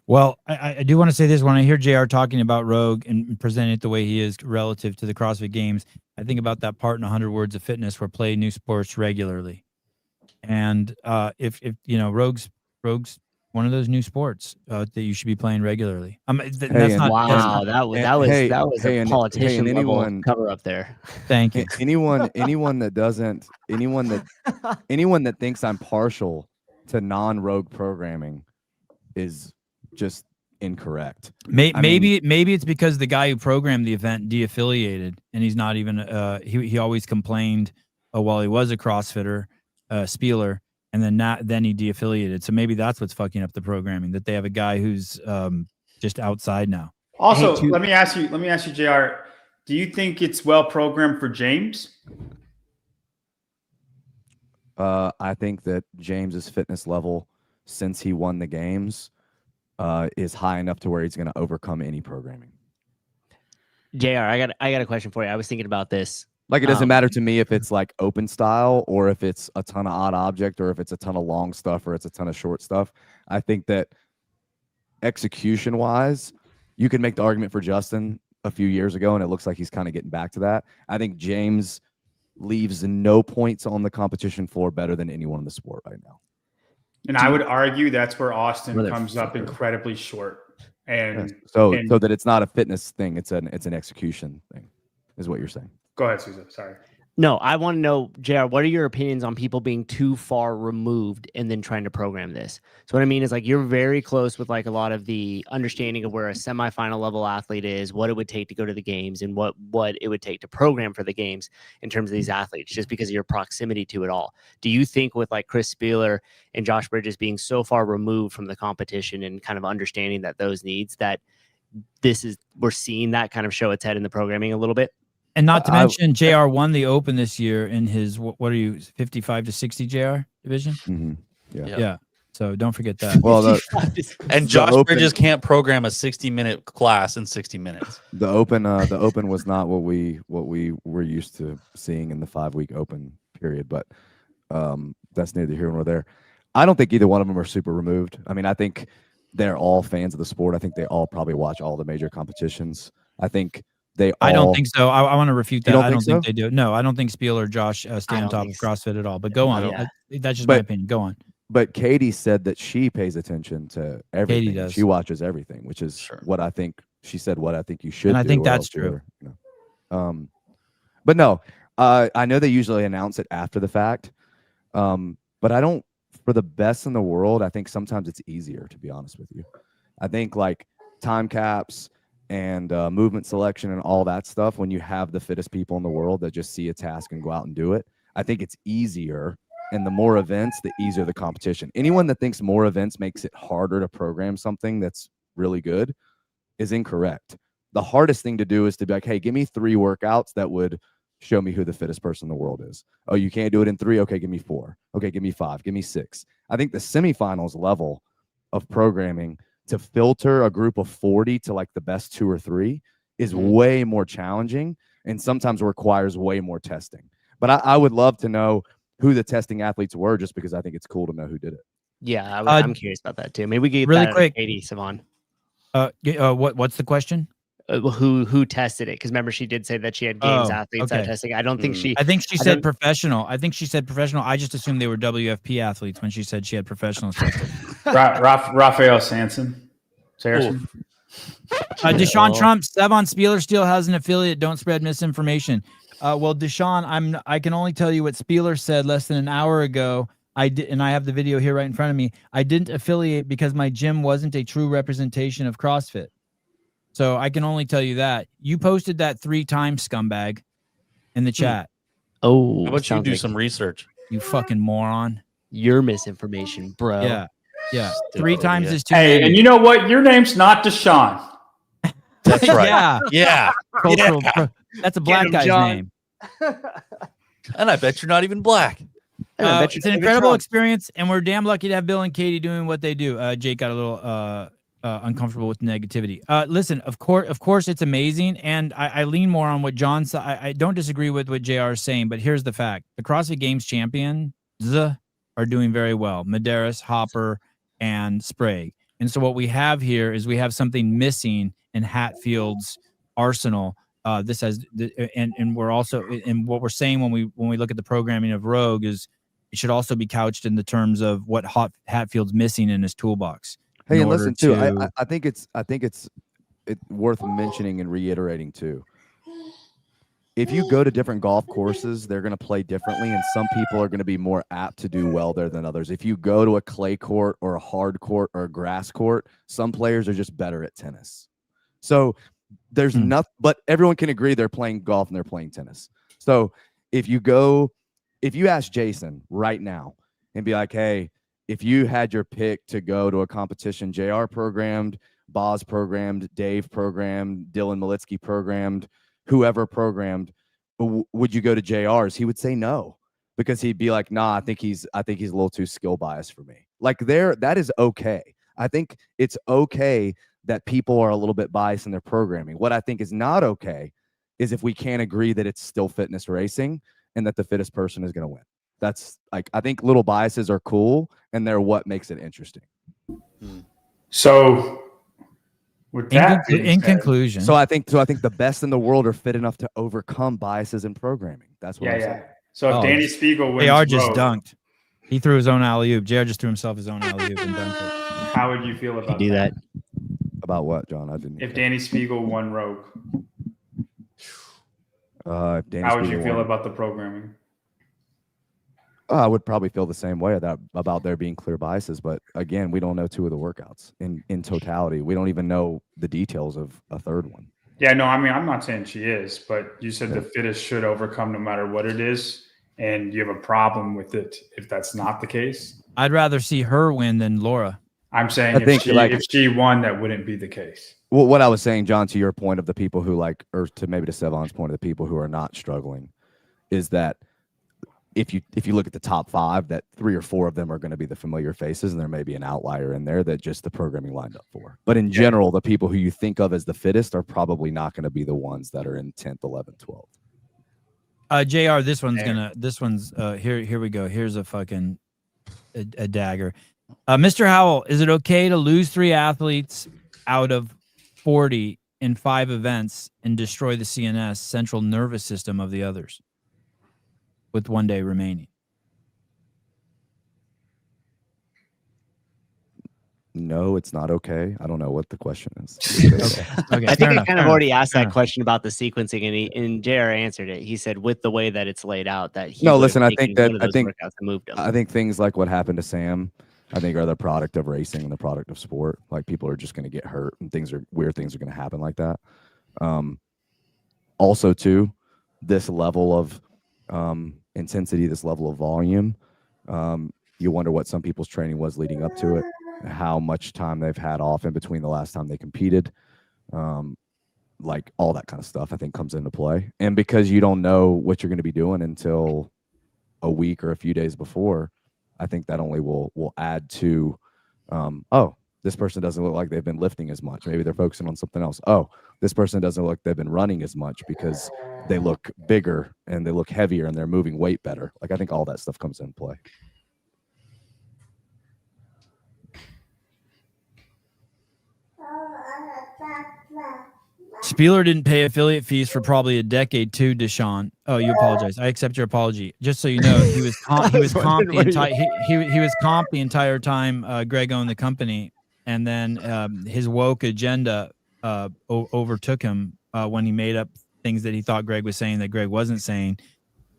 Well, I do want to say this. When I hear JR talking about Rogue and presenting it the way he is relative to the CrossFit Games, I think about that part in 100 Words of Fitness where play new sports regularly. And if Rogue's one of those new sports that you should be playing regularly. That
was a politician level cover up there.
Thank you.
Anyone that thinks I'm partial to non-Rogue programming is just incorrect.
Maybe it's because the guy who programmed the event de-affiliated, and he's not even he always complained while he was a CrossFitter, Spieler, and then he de-affiliated. So maybe that's what's fucking up the programming, that they have a guy who's just outside now.
Also, let me ask you, JR, do you think it's well programmed for James?
I think that James's fitness level since he won the games is high enough to where he's going to overcome any programming.
JR, I got a question for you. I was thinking about this.
Like, it doesn't matter to me if it's like open style or if it's a ton of odd object or if it's a ton of long stuff or it's a ton of short stuff. I think that execution wise, you could make the argument for Justin a few years ago, and it looks like he's kind of getting back to that. I think James leaves no points on the competition floor better than anyone in the sport right now.
And I would argue that's where Austin comes up incredibly short. And
so that it's not a fitness thing, it's an execution thing, is what you're saying.
Go ahead, Susan. Sorry.
No, I want to know, JR, what are your opinions on people being too far removed and then trying to program this? So what I mean is, like, you're very close with like a lot of the understanding of where a semifinal level athlete is, what it would take to go to the games, and what it would take to program for the games in terms of these athletes, just because of your proximity to it all. Do you think with like Chris Spieler and Josh Bridges being so far removed from the competition and kind of understanding that those needs, that we're seeing that kind of show its head in the programming a little bit.
And not to mention, JR won the Open this year in his what are you 55 to 60 JR division?
Mm-hmm.
Yeah. So don't forget that.
Well,
and Josh Bridges can't program a 60-minute class in 60 minutes.
The Open was not what we were used to seeing in the 5-week Open period, but that's neither here nor there. I don't think either one of them are super removed. I mean, I think they're all fans of the sport. I think they all probably watch all the major competitions. I think I
don't think so. I want to refute that. I don't think
so?
they do. No, I don't think Spiel or Josh stay on top of CrossFit at all. But go on.
Yeah.
That's just my opinion. Go on.
But Katie said that she pays attention to everything.
Katie does.
She watches everything, which is what I think. She said what I think you should.
And I
do,
think that's true.
But no, I know they usually announce it after the fact. But I don't. For the best in the world, I think sometimes it's easier. To be honest with you, I think like time caps and movement selection and all that stuff. When you have the fittest people in the world that just see a task and go out and do it, I think it's easier. And the more events, the easier the competition. Anyone that thinks more events makes it harder to program something that's really good is incorrect. The hardest thing to do is to be like, hey, give me 3 workouts that would show me who the fittest person in the world is. Oh, you can't do it in 3? Okay, give me 4. Okay, give me 5. Give me 6. I think the semifinals level of programming to filter a group of 40 to like the best 2 or 3 is way more challenging and sometimes requires way more testing. But I would love to know who the testing athletes were, just because I think it's cool to know who did it.
Yeah, I'm curious about that too. Maybe we get
really
that
quick,
Katie Savon.
What's the question?
Who tested it? Because remember, she did say that she had games athletes that testing. I don't think she.
I think she said professional. I just assumed they were WFP athletes when she said she had professionals tested.
Raphael Saracen.
Deshaun Trump, Sevon Spieler still has an affiliate. Don't spread misinformation. Well, Deshaun, I can only tell you what Spieler said less than an hour ago. I did, and I have the video here right in front of me. I didn't affiliate because my gym wasn't a true representation of CrossFit. So I can only tell you that. You posted that 3 times, scumbag, in the chat.
Oh,
how about you do some research?
You fucking moron.
You're misinformation, bro.
Yeah.
Stupid
3 times
idiot.
is too
Hey,
many.
and you know what? Your name's not Deshaun.
That's right.
Yeah. That's a black guy's name.
And I bet you're not even black.
It's an incredible experience, and we're damn lucky to have Bill and Katie doing what they do. Jake got a little uncomfortable with negativity. Listen, of course, it's amazing, and I lean more on what John said. I don't disagree with what JR is saying, but here's the fact: the CrossFit Games champions are doing very well. Medeiros, Hopper, and Sprague. And so what we have here is we have something missing in Hatfield's arsenal. This has, and we're also, and what we're saying when we look at the programming of Rogue is it should also be couched in the terms of what Hatfield's missing in his toolbox.
Hey, and listen too. I think it's worth mentioning and reiterating too. If you go to different golf courses, they're going to play differently, and some people are going to be more apt to do well there than others. If you go to a clay court or a hard court or a grass court, some players are just better at tennis. So there's nothing, but everyone can agree they're playing golf and they're playing tennis. So if you ask Jason right now and be like, hey, if you had your pick to go to a competition, JR programmed, Boz programmed, Dave programmed, Dylan Malitsky programmed, whoever programmed, would you go to JR's? He would say no, because he'd be like, nah, I think he's a little too skill biased for me. Like that is okay. I think it's okay that people are a little bit biased in their programming. What I think is not okay is if we can't agree that it's still fitness racing and that the fittest person is going to win. That's like, I think little biases are cool and they're what makes it interesting.
So with that
in conclusion,
so I think the best in the world are fit enough to overcome biases in programming. That's what I'm saying.
So if Danny Spiegel wins,
JR just dunked. He threw his own alley-oop. JR just threw himself his own alley-oop and dunked it.
How would you feel about
that?
About what, John? I didn't.
If Danny Spiegel won Rogue,
how
would you feel about the programming?
I would probably feel the same way about there being clear biases. But again, we don't know 2 of the workouts in totality. We don't even know the details of a third one.
Yeah, no, I mean, I'm not saying she is, but you said the fittest should overcome no matter what it is. And you have a problem with it if that's not the case.
I'd rather see her win than Laura.
I'm saying if she won, that wouldn't be the case.
Well, what I was saying, John, to your point of the people who like, or to maybe to Sevon's point of the people who are not struggling, is that if you look at the top 5, that 3 or 4 of them are going to be the familiar faces, and there may be an outlier in there that just the programming lined up for. But in general, the people who you think of as the fittest are probably not going to be the ones that are in 10th, 11th, 12th.
JR, this one's here we go. Here's a fucking a dagger. Mr. Howell, is it okay to lose 3 athletes out of 40 in 5 events and destroy the CNS, central nervous system, of the others with 1 day remaining?
No, it's not okay. I don't know what the question is.
Okay. I think I kind of already asked that question about the sequencing, and JR answered it. He said with the way that it's laid out that he
listen, I think
moved them.
I think things like what happened to Sam, I think, are the product of racing and the product of sport. Like, people are just going to get hurt, and weird things are going to happen like that. Also, too, this level of intensity, this level of volume, you wonder what some people's training was leading up to it, how much time they've had off in between the last time they competed, like all that kind of stuff, I think, comes into play. And because you don't know what you're going to be doing until a week or a few days before, I think that only will add to, this person doesn't look like they've been lifting as much. Maybe they're focusing on something else. Oh, this person doesn't look like they've been running as much because they look bigger and they look heavier and they're moving weight better. Like, I think all that stuff comes into play.
Spieler didn't pay affiliate fees for probably a decade too, Deshaun. Oh, you apologize. I accept your apology. Just so you know, he was comp the entire time Greg owned the company, and then his woke agenda overtook him when he made up things that he thought Greg was saying that Greg wasn't saying.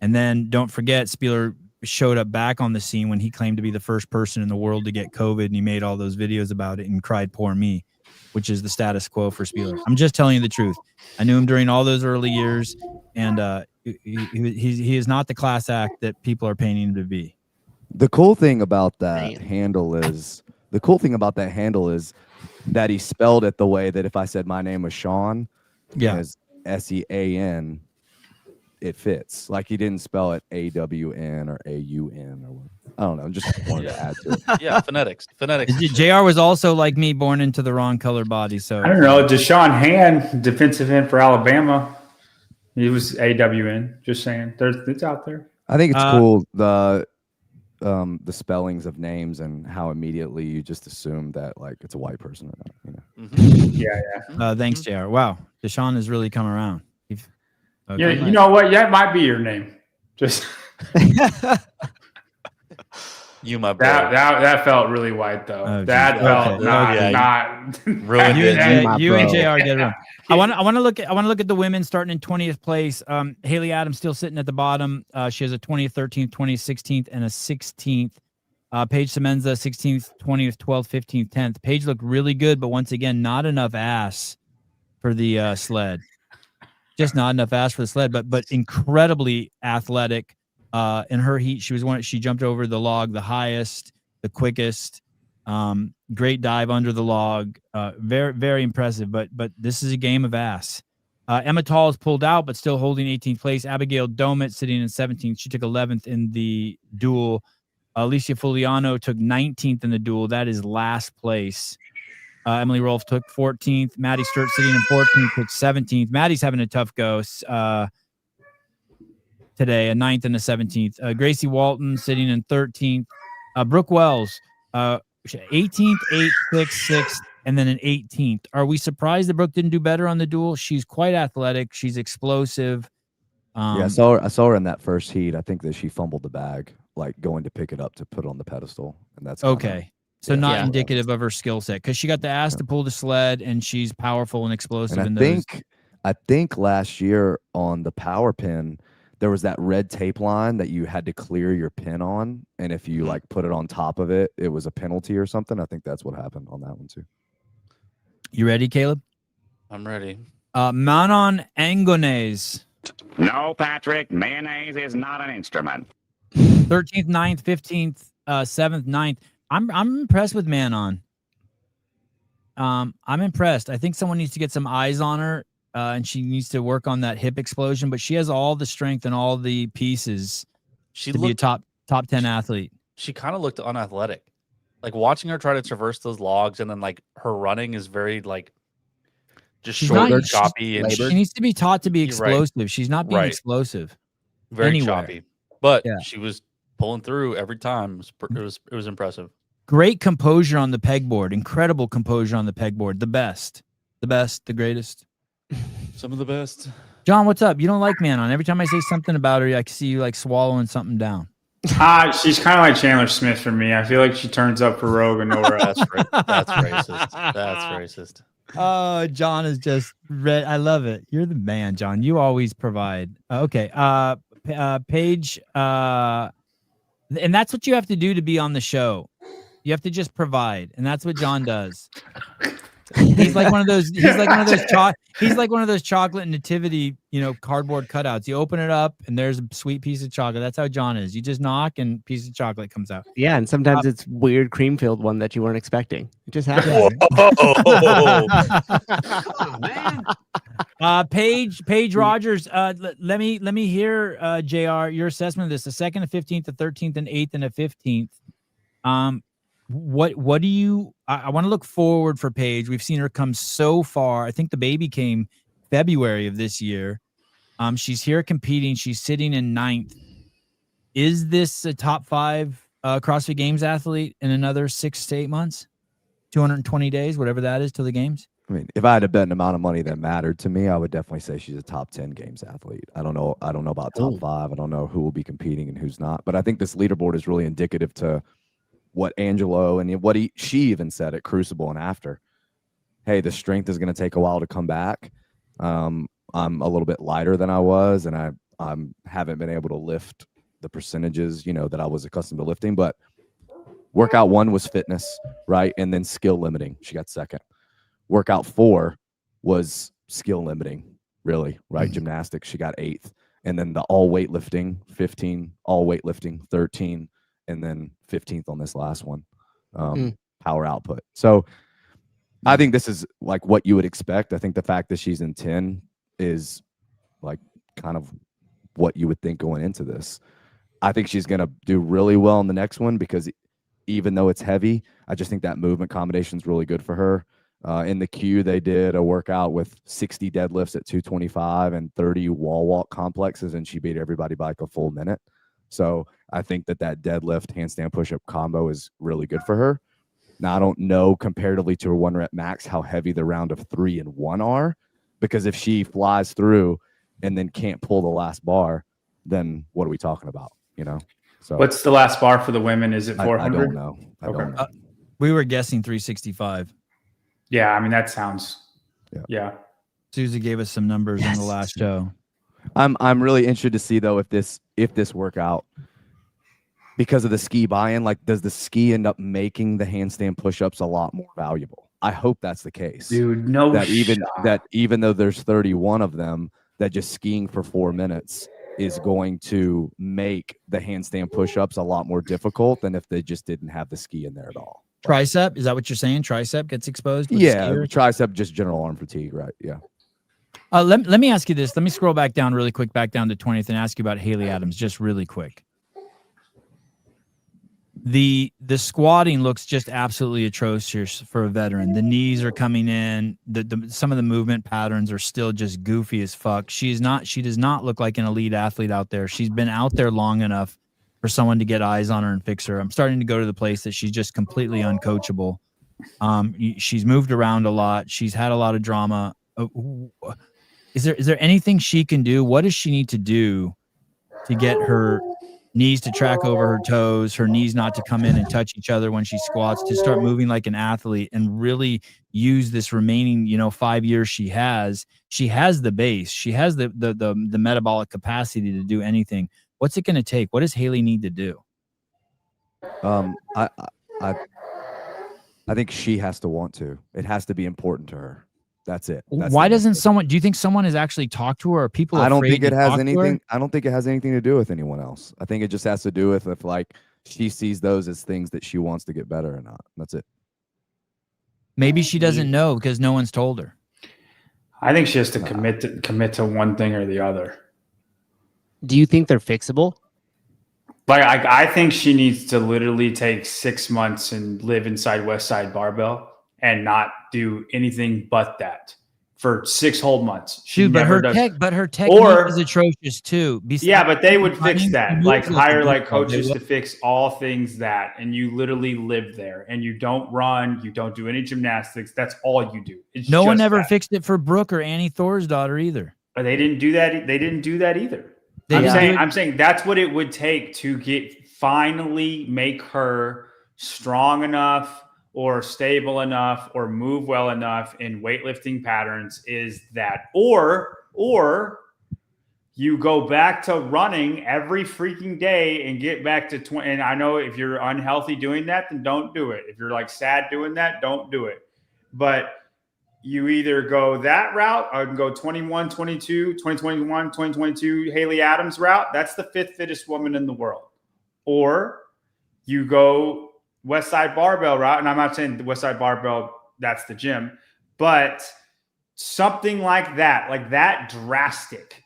And then don't forget, Spieler showed up back on the scene when he claimed to be the first person in the world to get COVID, and he made all those videos about it and cried, "Poor me," which is the status quo for Spieler. I'm just telling you the truth. I knew him during all those early years, and he is not the class act that people are painting him to be.
The cool thing about that handle is that he spelled it the way that if I said my name was Sean, as SEAN, it fits. Like, he didn't spell it AWN or AUN or what. I don't know. Just wanted to add to it.
Yeah, phonetics.
JR was also like me, born into the wrong color body. So
I don't know. Deshaun Hand, defensive end for Alabama, he was AWN. Just saying, it's out there.
I think it's cool the spellings of names and how immediately you just assume that, like, it's a white person or not. You know.
Mm-hmm. Yeah.
Thanks, JR. Wow, Deshaun has really come around.
Okay. Yeah, you know what? Yeah, it might be your name. Just
you, my boy.
That felt really white, though.
Oh,
that felt not
ruined it.
You and JR get it wrong. I want to look at the women starting in 20th place. Haley Adams still sitting at the bottom. She has a 20th, 13th, 20th, 16th, and a 16th. Paige Semenza, 16th, 20th, 12th, 15th, 10th. Paige looked really good, but once again, not enough ass for the sled. Just not enough ass for the sled, but incredibly athletic. In her heat, she jumped over the log the highest, the quickest. Great dive under the log. Very, very impressive. But this is a game of ass. Emma Tall is pulled out, but still holding 18th place. Abigail Domet sitting in 17th. She took 11th in the duel. Alicia Fuliano took 19th in the duel. That is last place. Emily Rolfe took 14th. Maddie Sturt sitting in 14th, took 17th. Maddie's having a tough go today, a 9th and a 17th. Gracie Walton sitting in 13th. Brooke Wells, 18th, 8th, 6th, 6th, and then an 18th. Are we surprised that Brooke didn't do better on the duel? She's quite athletic. She's explosive.
I saw her in that first heat. I think that she fumbled the bag, like going to pick it up to put it on the pedestal. And that's
okay. So not indicative of her skill set, because she got the ass to pull the sled, and she's powerful and explosive.
And I think last year on the power pin, there was that red tape line that you had to clear your pin on, and if you like put it on top of it, it was a penalty or something. I think that's what happened on that one too. You
ready, Caleb?
I'm ready.
Manon Angones.
No, Patrick, mayonnaise is not an instrument.
13th, 9th, 15th, 7th, 9th. I'm impressed with Manon. I'm impressed. I think someone needs to get some eyes on her, and she needs to work on that hip explosion. But she has all the strength and all the pieces to be a top 10 athlete.
She kind of looked unathletic. Like watching her try to traverse those logs, and then like her running is very like just short and choppy, and
she needs to be taught to be explosive. Right. She's not being explosive.
Very choppy, but she was pulling through every time. It was impressive.
Great composure on the pegboard. Incredible composure on the pegboard. The best, the greatest.
Some of the best.
John, what's up? You don't like Man On. Every time I say something about her, I can see you like swallowing something down.
She's kind of like Chandler Smith for me. I feel like she turns up for Rogan over us.
That's racist. That's racist.
Oh, John is just red. I love it. You're the man, John. You always provide. Okay. Paige. And that's what you have to do to be on the show. You have to just provide, and that's what John does. He's like one of those. He's like one of those chocolate nativity, cardboard cutouts. You open it up, and there's a sweet piece of chocolate. That's how John is. You just knock, and a piece of chocolate comes out.
Yeah, and sometimes it's weird cream-filled one that you weren't expecting. It just happens.
Oh, man. Paige Rogers. Let me hear, JR, your assessment of this. The 2nd, the 15th, the 13th, and 8th, and the 15th. What do you? I want to look forward for Paige. We've seen her come so far. I think the baby came February of this year. She's here competing. She's sitting in 9th. Is this a top 5 CrossFit Games athlete in another 6 to 8 months? 220 days, whatever that is, till the games?
I mean, if I had to bet an amount of money that mattered to me, I would definitely say she's a top 10 games athlete. I don't know about top 5. I don't know who will be competing and who's not. But I think this leaderboard is really indicative to what Angelo and what she even said at Crucible and after. Hey, the strength is going to take a while to come back. I'm a little bit lighter than I was, and I haven't been able to lift the percentages, that I was accustomed to lifting. But workout 1 was fitness, right? And then skill limiting. She got 2nd. Workout 4 was skill limiting, really, right? Gymnastics, she got 8th. And then the all weightlifting, 15, all weightlifting, 13. And then 15th on this last one, power output. So I think this is like what you would expect. I think the fact that she's in 10 is like kind of what you would think going into this. I think she's going to do really well in the next one because even though it's heavy, I just think that movement combination is really good for her. In the queue, they did a workout with 60 deadlifts at 225 and 30 wall walk complexes, and she beat everybody by like a full minute. So I think that deadlift handstand push-up combo is really good for her. Now, I don't know comparatively to her 1 rep max how heavy the round of 3 and 1 are, because if she flies through and then can't pull the last bar, then what are we talking about? So
what's the last bar for the women? Is it 400?
I don't know. I don't know.
We were guessing 365.
Yeah, I mean that sounds. Yeah.
Susie gave us some numbers in the last show.
I'm really interested to see though if this workout, because of the ski buy-in, like does the ski end up making the handstand push-ups a lot more valuable? I hope that's the case.
Dude,
even though there's 31 of them, that just skiing for 4 minutes is going to make the handstand push-ups a lot more difficult than if they just didn't have the ski in there at all.
Tricep, is that what you're saying? Tricep gets exposed?
Yeah, tricep, just general arm fatigue, right? Yeah.
Let me ask you this. Let me scroll back down really quick, back down to 20th, and ask you about Haley Adams just really quick. The squatting looks just absolutely atrocious for a veteran. The knees are coming in. Some of the movement patterns are still just goofy as fuck. She does not look like an elite athlete out there. She's been out there long enough for someone to get eyes on her and fix her. I'm starting to go to the place that she's just completely uncoachable. She's moved around a lot. She's had a lot of drama. Is there anything she can do? What does she need to do to get her knees to track over her toes, her knees not to come in and touch each other when she squats, to start moving like an athlete and really use this remaining, 5 years she has? She has the base. She has the metabolic capacity to do anything. What's it going to take? What does Haley need to do?
I think she has to want to. It has to be important to her. That's it.
Why doesn't someone? Do you think someone has actually talked to her? Or people?
I don't think it has anything. I don't think it has anything to do with anyone else. I think it just has to do with if like she sees those as things that she wants to get better or not. That's it.
Maybe she doesn't know because no one's told her.
I think she has to commit to one thing or the other.
Do you think they're fixable?
Like I think she needs to literally take 6 months and live inside Westside Barbell and not do anything but that for 6 whole months.
Dude, but her technique is atrocious too.
Yeah, but they would fix that. Like hire like coaches to fix all things that, and you literally live there, and you don't run, you don't do any gymnastics. That's all you do. It's
no one ever fixed it for Brooke or Annie Thor's daughter either.
But they didn't do that. They didn't do that either. I'm saying that's what it would take to finally make her strong enough or stable enough or move well enough in weightlifting patterns is that, or you go back to running every freaking day and get back to 20. And I know if you're unhealthy doing that, then don't do it. If you're like sad doing that, don't do it. But you either go that route or go 21, 22, 2021, 2022 Haley Adams route. That's the 5th fittest woman in the world. Or you go Westside Barbell route. And I'm not saying the Westside Barbell, that's the gym, but something like that drastic,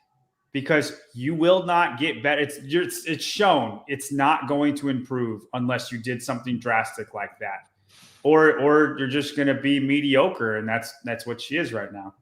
because you will not get better. It's shown it's not going to improve unless you did something drastic like that. Or you're just going to be mediocre, and that's what she is right now.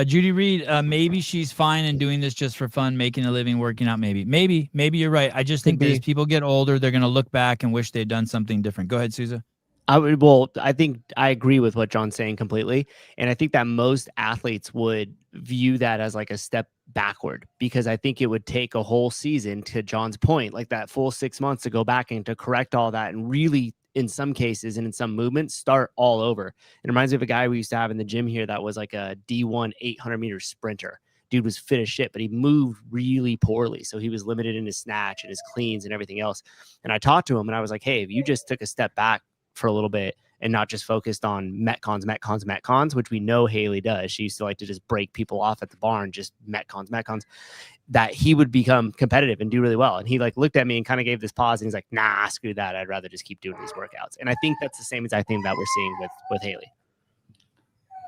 Judy Reed, maybe she's fine and doing this just for fun, making a living, working out. Maybe you're right. I just think that as people get older, they're going to look back and wish they'd done something different. Go ahead, Souza.
I think I agree with what John's saying completely. And I think that most athletes would view that as like a step backward, because I think it would take a whole season, to John's point, like that full 6 months to go back and to correct all that and really, in some cases and in some movements, start all over. It reminds me of a guy we used to have in the gym here that was like a D1 800-meter sprinter. Dude was fit as shit, but he moved really poorly. So he was limited in his snatch and his cleans and everything else. And I talked to him and I was like, hey, if you just took a step back for a little bit and not just focused on metcons, which we know Haley does. She used to like to just break people off at the barn, just metcons, that he would become competitive and do really well. And he like looked at me and kind of gave this pause and he's like, nah, screw that. I'd rather just keep doing these workouts. And I think that's the same exact thing that we're seeing with Haley.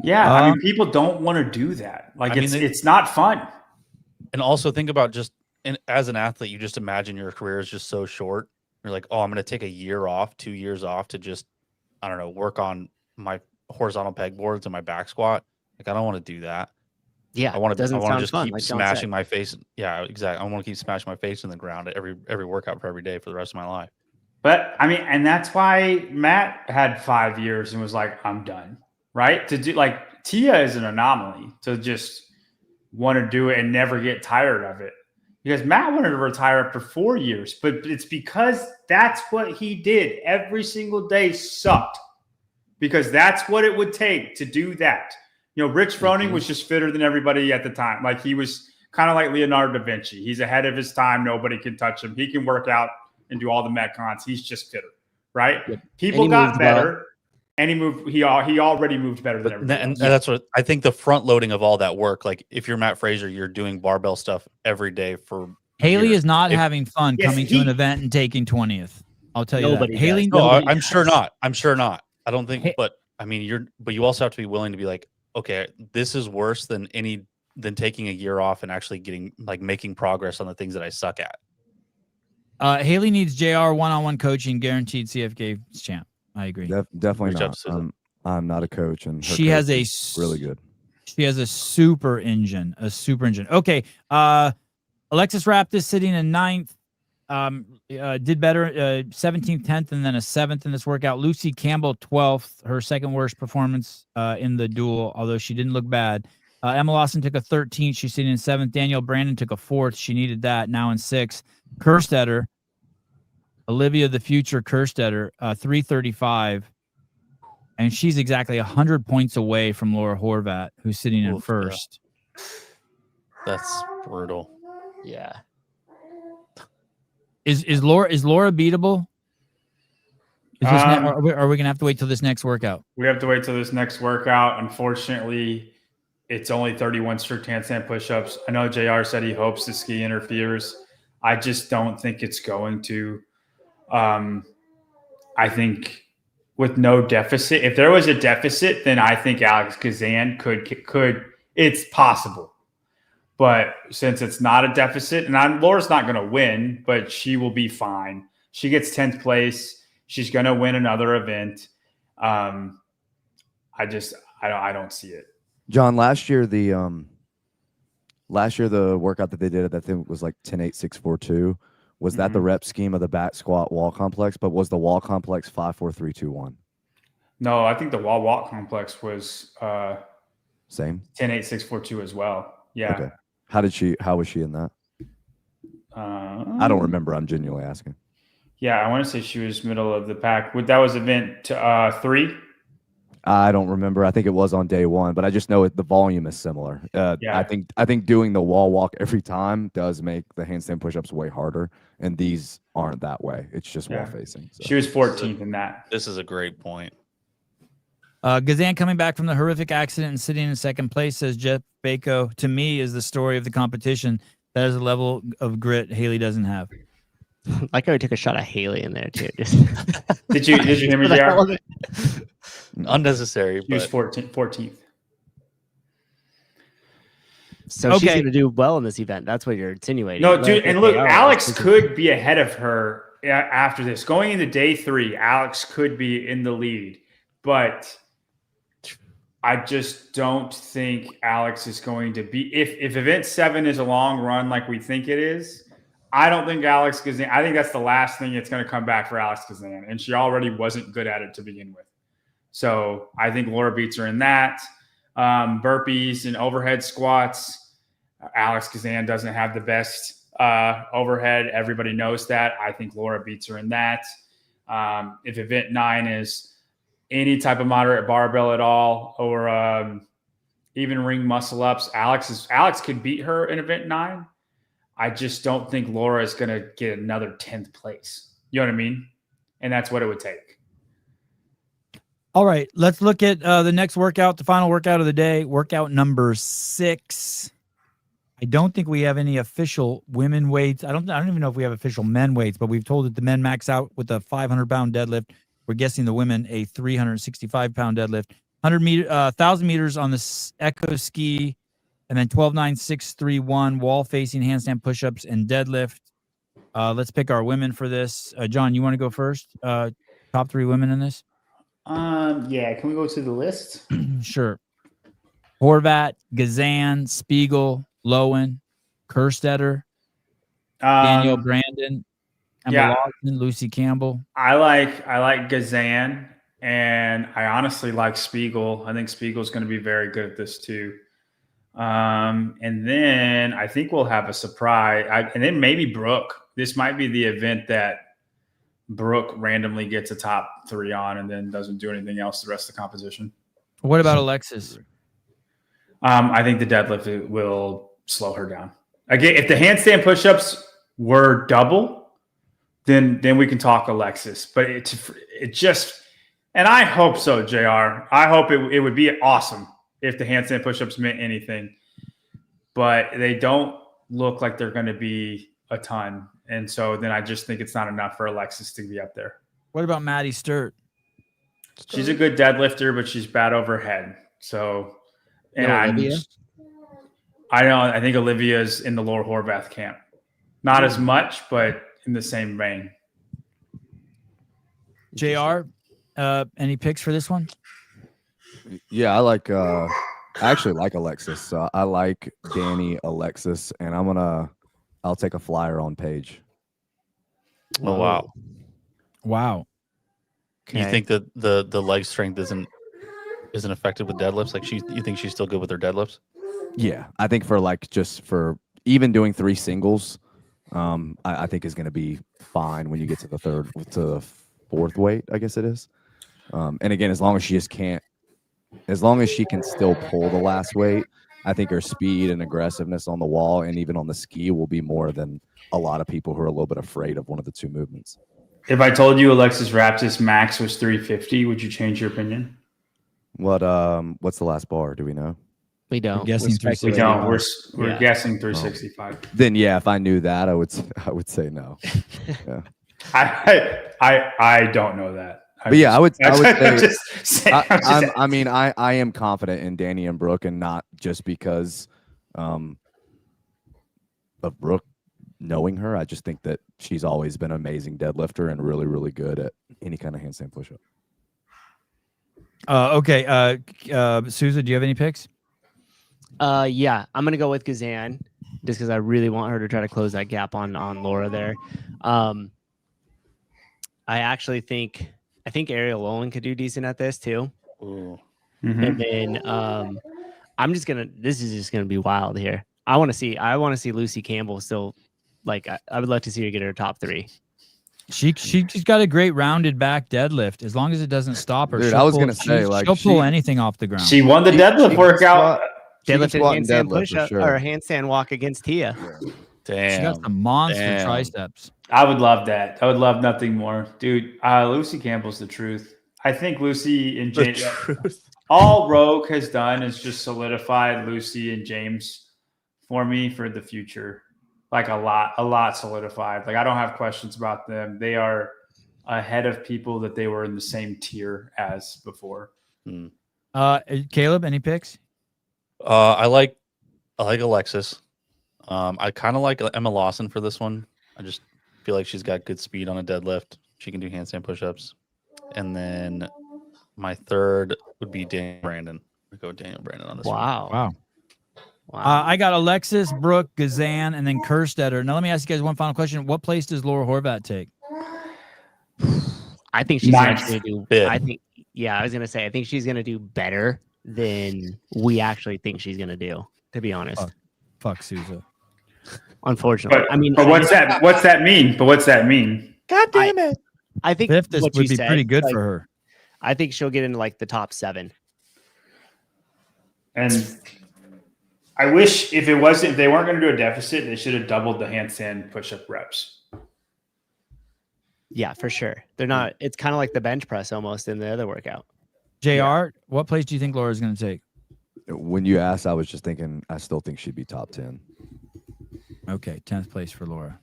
Yeah. I mean, people don't want to do that. Like it's not fun.
And also think about as an athlete, you just imagine your career is just so short. You're like, oh, I'm going to take a year off, 2 years off to just, I don't know, work on my horizontal pegboards and my back squat. Like, I don't want to do that.
Yeah,
I want to just
fun,
keep
like
smashing my face. Yeah, exactly. I want to keep smashing my face in the ground at every workout for every day for the rest of my life.
But I mean, and that's why Matt had 5 years and was like, I'm done. Right? To do like Tia is an anomaly to just want to do it and never get tired of it. Because Matt wanted to retire after 4 years, but it's because that's what he did. Every single day sucked, because that's what it would take to do that. You know, Rich Froning was just fitter than everybody at the time. Like he was kind of like Leonardo da Vinci. He's ahead of his time. Nobody can touch him. He can work out and do all the metcons. He's just fitter, right? Yep. People got better. And he moved. He already moved better than everybody.
And that's what I think. The front loading of all that work. Like if you're Matt Fraser, you're doing barbell stuff every day for.
Haley is not having fun coming to an event and taking 20th. I'll tell you that. Haley,
no, I'm sure not. I'm sure not. I don't think. But I mean, but you also have to be willing to be like, okay, this is worse than taking a year off and actually making progress on the things that I suck at.
Haley needs JR one-on-one coaching, guaranteed CFK champ. I agree.
Definitely not. I'm not a coach, and
she has a
really good.
She has a super engine. Okay. Alexis Raptis sitting in 9th. Did better, 17th, 10th, and then a 7th in this workout. Lucy Campbell, 12th, her second worst performance in the duel, although she didn't look bad. Emma Lawson took a 13th. She's sitting in 7th. Danielle Brandon took a 4th. She needed that. Now in 6th. Kerstetter, Olivia the Future Kerstetter, 335. And she's exactly 100 points away from Laura Horvat, who's sitting in 1st.
Yeah. That's brutal.
Yeah.
Is Laura beatable? Are we going to have to wait till this next workout?
We have to wait till this next workout. Unfortunately, it's only 31 strict handstand push-ups. I know JR said he hopes the ski interferes. I just don't think it's going to. I think with no deficit. If there was a deficit, then I think Alex Kazan could. It's possible, but since it's not a deficit, and Laura's not going to win, but she will be fine. She gets 10th place. She's going to win another event. I don't see it.
John, last year the workout that they did, I think was like 10-8-6-4-2. Was that the rep scheme of the back squat wall complex? But was the wall complex 5-4-3-2-1?
No, I think the wall walk complex was
Same
10-8-6-4-2 as well. Yeah.
Okay. How was she in that? I don't remember. I'm genuinely asking.
Yeah, I want to say she was middle of the pack. That was event 3.
I don't remember. I think it was on day 1, but I just know the volume is similar.
Yeah.
I think doing the wall walk every time does make the handstand push-ups way harder, and these aren't that way. It's just wall facing. So.
She was 14th in that.
This is a great point.
Gazan coming back from the horrific accident and sitting in second place, says Jeff Bako, to me is the story of the competition. That is a level of grit Haley doesn't have.
Like how we took a shot at Haley in there too.
Did you hear me, JR?
Unnecessary.
She was 14th.
So she's going to do well in this event. That's what you're insinuating.
No, dude, and look, Alex could be ahead of her after this. Going into day 3, Alex could be in the lead, but I just don't think Alex is going to be. If event 7 is a long run like we think it is, I don't think Alex Kazan. I think that's the last thing that's going to come back for Alex Kazan, and she already wasn't good at it to begin with. So I think Laura beats her in that. Burpees and overhead squats. Alex Kazan doesn't have the best overhead. Everybody knows that. I think Laura beats her in that. If event 9 is any type of moderate barbell at all, or even ring muscle ups, Alex could beat her in event 9. I just don't think Laura is going to get another 10th place. You know what I mean? And that's what it would take.
All right, let's look at the next workout, the final workout of the day, workout number 6. I don't think we have any official women weights. I don't even know if we have official men weights, but we've told that the men max out with a 500-pound deadlift. We're guessing the women a 365-pound deadlift, 1,000 meters on the Echo ski, and then 12-9-6-3-1 wall facing handstand push-ups and deadlift. Let's pick our women for this. John, you want to go first? Top 3 women in this?
Yeah. Can we go to the list?
Sure. Horvat, Gazan, Spiegel, Lowen, Kerstetter, Danielle Brandon, Emma Lawson, Lucy Campbell.
I like Gazan, and I honestly like Spiegel. I think Spiegel's going to be very good at this too. And then I think we'll have a surprise. And then maybe Brooke. This might be the event that Brooke randomly gets a top 3 on and then doesn't do anything else the rest of the composition.
What about Alexis?
I think the deadlift will slow her down. Again, if the handstand push-ups were double, then we can talk Alexis. But it just, and I hope so, JR. I hope it would be awesome if the handstand push-ups meant anything. But they don't look like they're going to be a ton. And so then I just think it's not enough for Alexis to be up there.
What about Maddie Sturt?
She's a good deadlifter, but she's bad overhead. So, and I think Olivia's in the Laura Horvath camp. Not as much, but in the same vein.
JR, any picks for this one?
Yeah, I actually like Alexis. So I like Danny, Alexis, and I'll take a flyer on Paige.
Oh wow.
Wow.
You think that the leg strength isn't affected with deadlifts? Like you think she's still good with her deadlifts?
Yeah, I think for even doing 3 singles, I think is going to be fine when you get to the 4th weight, I guess it is. And again, as long as she can still pull the last weight, I think her speed and aggressiveness on the wall and even on the ski will be more than a lot of people who are a little bit afraid of one of the 2 movements.
If I told you Alexis Raptis max was 350, would you change your opinion?
What's the last bar? Do we know?
We don't.
We're guessing 365.
We don't. We're guessing 365.
Then yeah, if I knew that, I would say no. Yeah.
I don't know that.
But yeah, I would say
I
I am confident in Danny and Brooke, and not just because of Brooke knowing her. I just think that she's always been an amazing deadlifter and really, really good at any kind of handstand push-up.
Okay. Souza, do you have any picks?
Yeah, I'm gonna go with Gazan just because I really want her to try to close that gap on Laura there. I actually think Ariel Owen could do decent at this too.
Ooh.
And then this is just gonna be wild here. I want to see Lucy Campbell still. Like I would love to see her get her top 3.
She's got a great rounded back deadlift. As long as it doesn't stop her.
Dude, I was gonna say, like,
she'll pull anything off the ground.
She won the deadlift workout.
Deadlift and
squat and
handstand
deadlift for
push-up
sure.
or a handstand walk against Tia.
Damn.
She got some monster
Damn.
triceps.
I would love that. I would love nothing more, dude. Lucy Campbell's the truth. I think Lucy and James. All Rogue has done is just solidified Lucy and James for me for the future. Like a lot solidified. Like I don't have questions about them. They are ahead of people that they were in the same tier as before.
Caleb, any picks?
I like Alexis. I kind of like Emma Lawson for this one. I just feel like she's got good speed on a deadlift. She can do handstand push-ups. And then my third would be Daniel Brandon. We go Daniel Brandon on this one.
Wow. I got Alexis, Brooke, Gazan, and then Kerstetter. Now let me ask you guys one final question. What place does Laura Horvat take?
I think she's actually
Ninth.
do. I think. Yeah, I was gonna say. I think she's gonna do better than we actually think she's gonna do. To be honest.
Fuck Souza.
Unfortunately,
But what's that mean?
God damn it!
I think
Fifth
what
would
you
be
said,
pretty good
like,
for her.
I think she'll get into like the top 7.
And I wish if they weren't going to do a deficit, they should have doubled the handstand push-up reps.
Yeah, for sure. They're not. It's kind of like the bench press almost in the other workout.
JR, what place do you think Laura's going to take?
When you asked, I was just thinking, I still think she'd be top 10.
Okay, 10th place for Laura.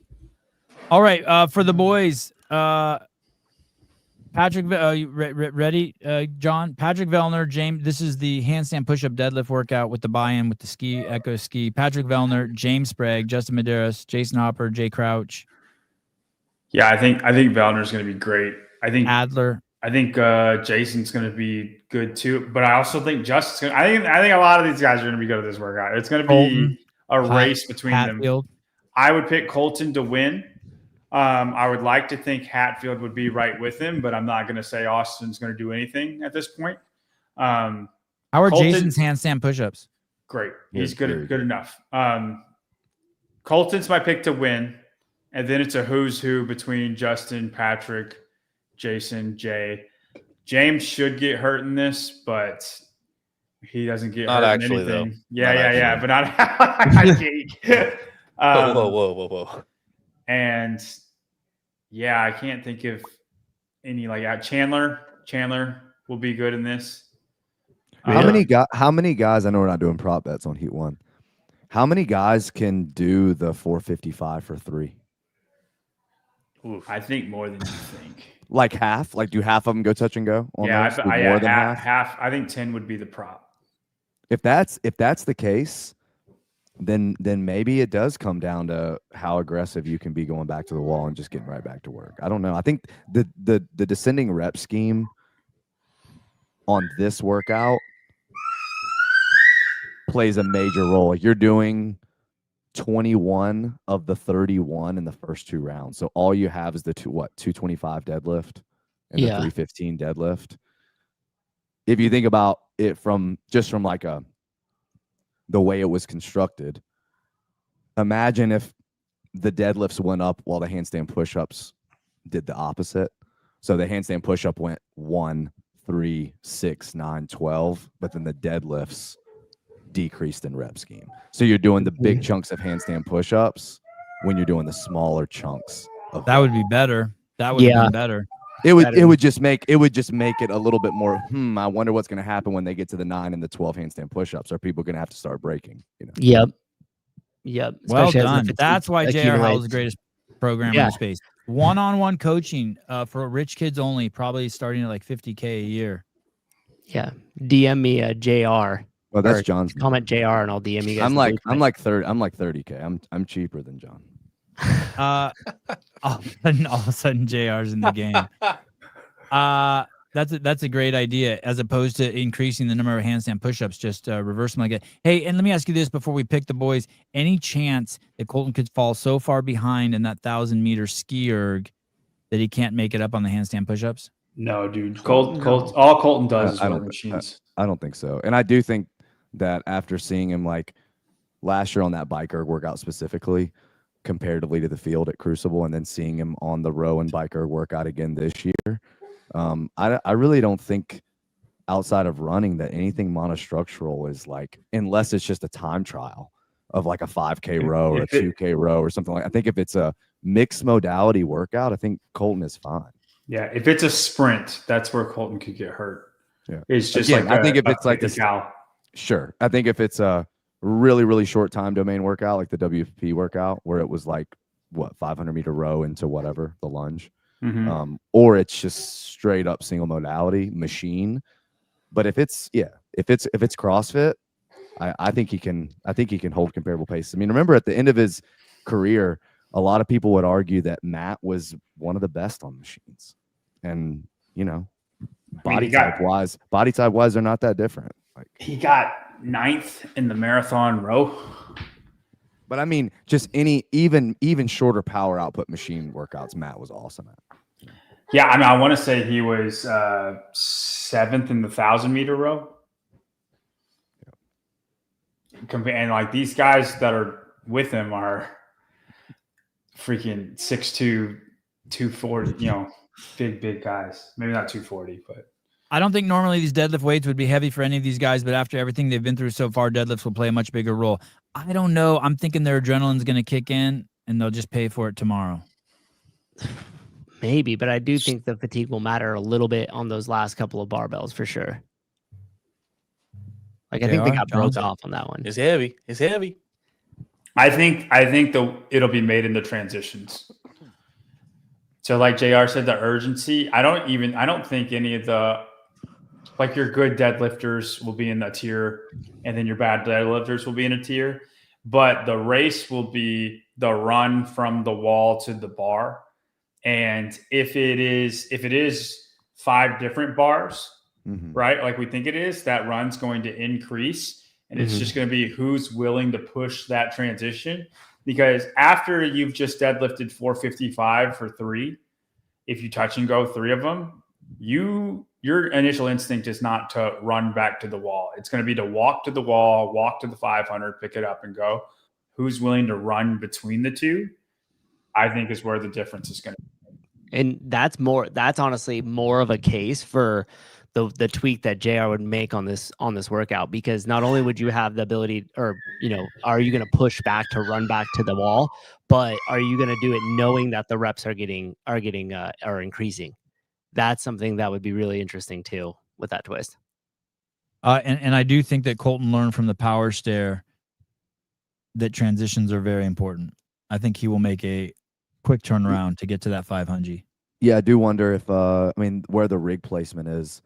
All right, for the boys, Patrick, you ready, John? Patrick Vellner, James. This is the handstand push-up deadlift workout with the buy-in with the ski, Echo ski. Patrick Vellner, James Sprague, Justin Medeiros, Jason Hopper, Jay Crouch.
Yeah, I think Vellner's going to be great. I think
Adler.
I think Jason's going to be good too, but I also think Justin's going. I think a lot of these guys are going to be good at this workout. It's going to be
Colton,
a race between
Hatfield.
them. I would pick Colton to win. I would like to think Hatfield would be right with him, but I'm not going to say Austin's going to do anything at this point.
How are
Colton,
Jason's handstand push-ups?
Great. He's good enough. Colton's my pick to win, and then it's a who's who between Justin, Patrick, Jason, Jay. James should get hurt in this, but he doesn't get
Not
hurt
actually,
in anything.
though.
Yeah, but not
Whoa.
And yeah, I can't think of any like Chandler. Chandler will be good in this.
How many guys? I know we're not doing prop bets on Heat 1. How many guys can do the 455 for 3?
Oof. I think more than you think.
Like half? Like do half of them go touch and go? On
Yeah,
those?
more than half. I think 10 would be the prop.
If that's the case, then maybe it does come down to how aggressive you can be going back to the wall and just getting right back to work. I don't know. I think the descending rep scheme on this workout plays a major role. You're doing 21 of the 31 in the first 2 rounds. So all you have is the 225 deadlift and the 315 deadlift. If you think about it from like the way it was constructed, imagine if the deadlifts went up while the handstand push-ups did the opposite. So the handstand push-up went 1, 3, 6, 9, 12, but then the deadlifts decreased in rep scheme. So you're doing the big chunks of handstand push-ups when you're doing the smaller chunks.
That would be better. That would be better.
It would just make it a little bit more. I wonder what's going to happen when they get to the 9 and the 12 handstand push-ups. Are people going to have to start breaking?
Yep.
Well
Especially
done. That's why JR Howell's the greatest programmer in space. One-on-one coaching for rich kids only, probably starting at like $50K a year.
Yeah. DM me a JR.
Well, that's
or
John's.
comment JR and I'll DM you guys.
I'm
the
like
blueprint.
I'm like 30K. I'm cheaper than John.
All of a sudden, JR's in the game. That's a great idea. As opposed to increasing the number of handstand push-ups, just reverse them like that. Hey, and let me ask you this before we pick the boys: any chance that Colton could fall so far behind in that 1,000-meter ski erg that he can't make it up on the handstand push-ups?
No, dude.
No.
All Colton does is
I
row
don't
machines.
I don't think so. And I do think that after seeing him like last year on that bike erg workout specifically, comparatively to the field at Crucible, and then seeing him on the row and bike erg workout again this year, I really don't think outside of running that anything monostructural is like, unless it's just a time trial of like a 5K row or a 2K row or something like. I think if it's a mixed modality workout, I think Colton is fine.
Yeah, if it's a sprint, that's where Colton could get hurt.
Yeah,
it's just
again,
like
I think if it's like
a
sure. I think if it's a really, really short time domain workout, like the WP workout, where it was like what 500-meter row into whatever the lunge, or it's just straight up single modality machine. But if it's CrossFit, I think he can hold comparable pace. I mean, remember at the end of his career, a lot of people would argue that Matt was one of the best on machines, and you know, body type wise, they're not that different. Like
he got 9th in the marathon row.
But I mean, just any even shorter power output machine workouts, Matt was awesome at.
Yeah, I mean, I want to say he was 7th in the 1,000-meter row. And like these guys that are with him are freaking 6'2", 240. You know, big guys. Maybe not 240, but.
I don't think normally these deadlift weights would be heavy for any of these guys, but after everything they've been through so far, deadlifts will play a much bigger role. I don't know. I'm thinking their adrenaline's going to kick in and they'll just pay for it tomorrow.
Maybe, but I do think the fatigue will matter a little bit on those last couple of barbells for sure. Like I think they got broke off on that one.
It's heavy. It's heavy.
I think it'll be made in the transitions. So like JR said, the urgency, I don't think any of the, like your good deadlifters will be in a tier and then your bad deadlifters will be in a tier, but the race will be the run from the wall to the bar. And if it is 5 different bars, right? Like we think it is, that run's going to increase. And it's just going to be who's willing to push that transition. Because after you've just deadlifted 455 for 3, if you touch and go 3 of them, your initial instinct is not to run back to the wall. It's going to be to walk to the wall, walk to the 500, pick it up and go. Who's willing to run between the two, I think is where the difference is going to be.
And that's honestly more of a case for the tweak that JR would make on this workout, because not only would you have the ability, or are you going to push back to run back to the wall, but are you going to do it knowing that the reps are increasing? That's something that would be really interesting too with that twist.
And I do think that Colton learned from the power stair that transitions are very important. I think he will make a quick turnaround to get to that 500.
Yeah, I do wonder if where the rig placement is.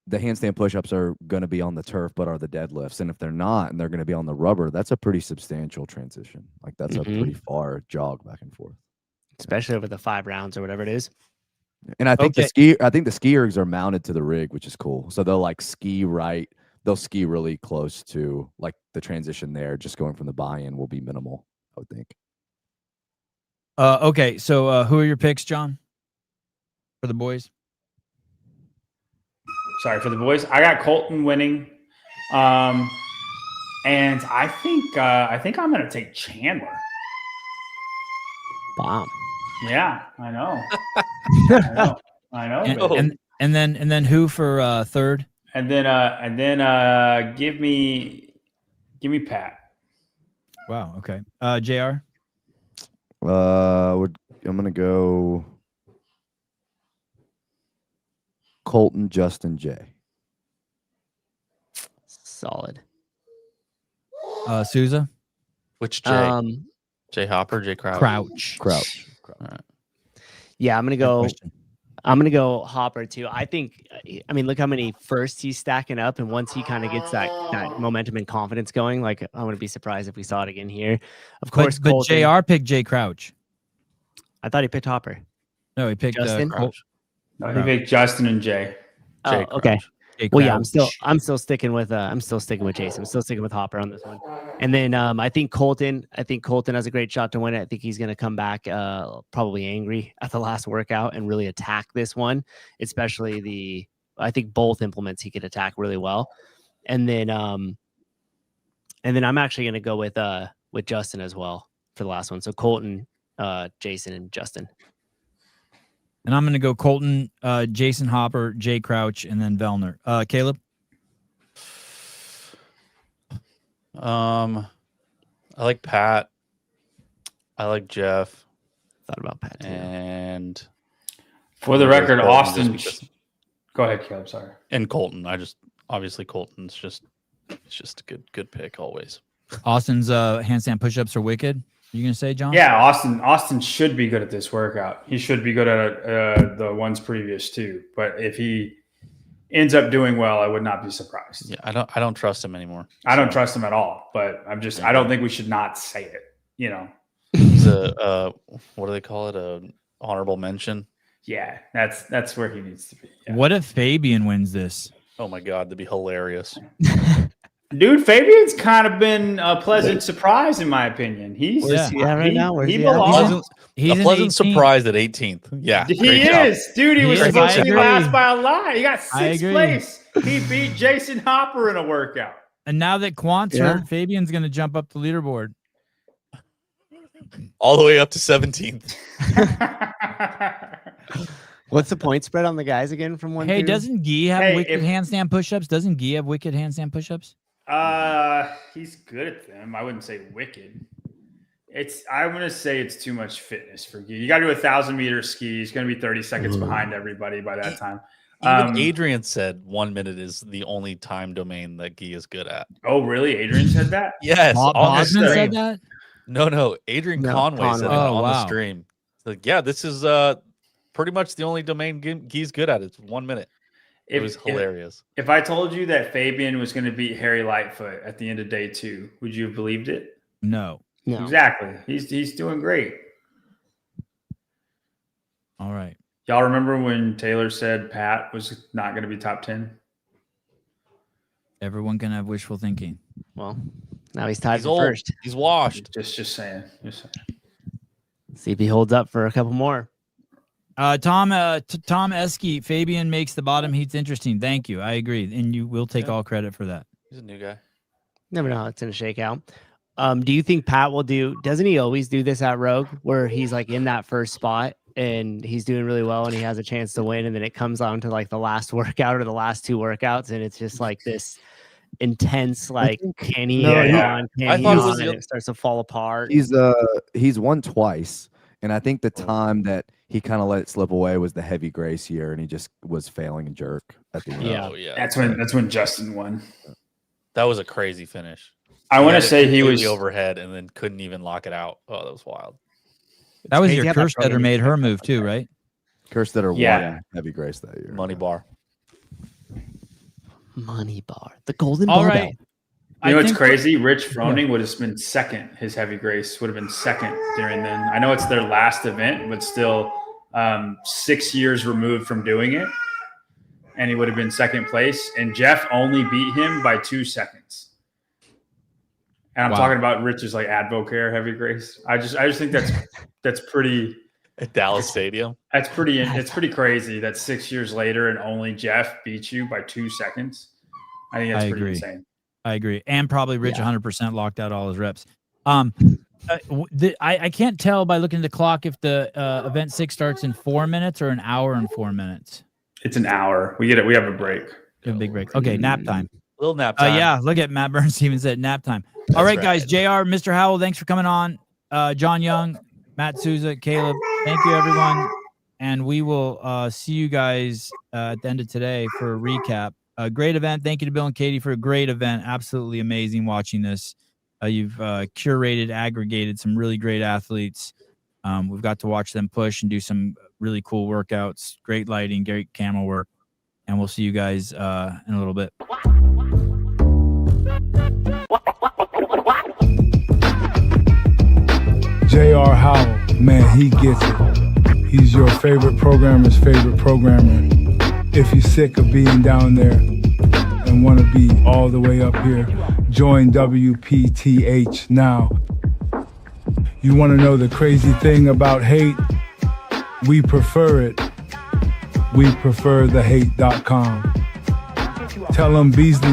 The handstand push-ups are going to be on the turf, but are the deadlifts? And if they're not, and they're going to be on the rubber, that's a pretty substantial transition. Like that's a pretty far jog back and forth,
especially over the 5 rounds or whatever it is.
And I think the ski ergs are mounted to the rig, which is cool. So they'll like ski right. They'll ski really close to like the transition there. Just going from the buy-in will be minimal, I would think.
Okay, so who are your picks, John, for the boys?
Sorry, for the boys, I got Colton winning, and I think I'm going to take Chandler.
Bomb.
Yeah, I know. I know.
And then who for third?
And then give me Pat.
Wow. Okay. JR.
I'm gonna go Colton, Justin, J.
Solid.
Souza.
Which J? J Hopper, J Crouch.
Crouch.
Yeah, I'm gonna
Good
go.
question.
I'm gonna go Hopper too. I think. I mean, look how many firsts he's stacking up, and once he kind of gets that momentum and confidence going, like I wouldn't be surprised if we saw it again here. Of course,
But
Colton.
JR picked Jay Crouch.
I thought he picked Hopper.
No, he picked
Justin?
Colt.
No, he picked Justin and Jay.
Oh, okay.
Jay
Well, yeah,
Crouch.
I'm still sticking with Jason. I'm still sticking with Hopper on this one. And then I think Colton has a great shot to win it. I think he's going to come back probably angry at the last workout and really attack this one, especially I think both implements he could attack really well. And then I'm actually going to go with Justin as well for the last one. So Colton, Jason, and Justin.
And I'm going to go Colton, Jason Hopper, Jay Crouch, and then Vellner. Caleb?
I like Pat. I like Jeff.
Thought about Pat too.
And
For the record,
Colton
Austin.
just
Go ahead, Caleb. Sorry.
and Colton. Obviously Colton's just a good pick always.
Austin's handstand push-ups are wicked. You going to say, John?
Yeah, Austin should be good at this workout. He should be good at the ones previous too. But if he ends up doing well, I would not be surprised.
Yeah, I don't trust him anymore.
I don't trust him at all. But I don't think we should not say it. You know.
He's a what do they call it? A honorable mention.
Yeah, that's where he needs to be. Yeah.
What if Fabian wins this?
Oh my god, that'd be hilarious.
Dude, Fabian's kind of been a pleasant surprise in my opinion. He's
Where's he at right now? Where's
he
he at?
belongs.
He's
a
in
pleasant
18th.
surprise at 18th. Yeah,
He
great job.
is, dude. He was
He is.
supposed to
I
be
agree.
last by a lot. He got
I
6th
agree.
place. He beat Jason Hopper in a workout.
And now that Quant's
Yeah.
hurt, Fabian's going to jump up the leaderboard.
All the way up to 17th.
What's the point spread on the guys again from one?
Hey,
through?
doesn't Guy have
Hey,
wicked
if-
handstand push-ups? Doesn't Guy have wicked handstand push-ups?
He's good at them. I wouldn't say wicked. I'm gonna say it's too much fitness for you. You got to do 1,000-meter ski. He's gonna be 30 seconds behind everybody by that time.
Even Adrian said 1 minute is the only time domain that Guy is good at.
Oh, really? Adrian said that?
Yes.
Bob
on the
Bosman
stream.
said that?
No. Adrian
No,
Conway said it
Conway.
Oh,
on the
wow.
stream. So, yeah, this is pretty much the only domain Guy's good at. It's 1 minute. It was hilarious.
If I told you that Fabian was going to beat Harry Lightfoot at the end of day 2, would you have believed it?
No.
No.
Exactly. He's doing great.
All right.
Y'all remember when Taylor said Pat was not going to be top 10?
Everyone can have wishful thinking.
Well, now he's tied
He's
for
old.
first.
He's washed.
Just saying. Just saying.
See if he holds up for a couple more.
Tom Esky, Fabian makes the bottom heats interesting. Thank you. I agree. And you will take all credit for that.
He's a new guy.
Never know how it's gonna shake out. Do you think Pat will doesn't he always do this at Rogue where he's like in that first spot and he's doing really well and he has a chance to win and then it comes on to like the last workout or the last 2 workouts and it's just like this intense like can he
No,
hang
yeah.
on,
I
can he
thought it
not,
was
and
the-
it starts to fall apart.
He's won twice, and I think the time that he kind of let it slip away was the heavy grace year, and he just was failing a jerk at the end.
Yeah.
Oh, yeah.
That's when Justin won.
That was a crazy finish.
I want to
had it
say he
completely
was
overhead and then couldn't even lock it out. Oh, that was wild.
That was
crazy
your
how that
Kerstetter
program
made
is
her
picked up
move
like
too,
that.
right?
Kerstetter
Yeah.
won heavy grace that year.
Money bar.
Money bar. The golden
All
barbell.
right.
You know what's
think-
crazy? Rich Froning would have been second. His heavy grace would have been second during then. I know it's their last event, but still 6 years removed from doing it. And he would have been second place. And Jeff only beat him by 2 seconds. And I'm
Wow.
talking about Rich's like Advocare heavy grace. I just think that's pretty
At Dallas Stadium.
it's pretty crazy that 6 years later and only Jeff beat you by 2 seconds. I think that's
I
pretty
agree.
insane.
I agree. And probably Rich
Yeah.
100% locked out all his reps. I can't tell by looking at the clock if the event 6 starts in 4 minutes or an hour and 4 minutes.
It's an hour. We have a break.
We have a big break. Okay, nap time.
Little nap time.
Yeah, look at Matt Burns even said nap time. All right, guys. JR, Mr. Howell, thanks for coming on. John Young, Matt Souza, Caleb, thank you, everyone. And we will see you guys at the end of today for a recap. A great event. Thank you to Bill and Katie for a great event. Absolutely amazing watching this. You've curated, aggregated some really great athletes. We've got to watch them push and do some really cool workouts, great lighting, great camera work. And we'll see you guys in a little bit.
J.R. Howell, man, he gets it. He's your favorite programmer's favorite programmer. If you're sick of being down there and want to be all the way up here, join WPTH now. You want to know the crazy thing about hate? We prefer it. We prefer the hate.com. Tell them Beasley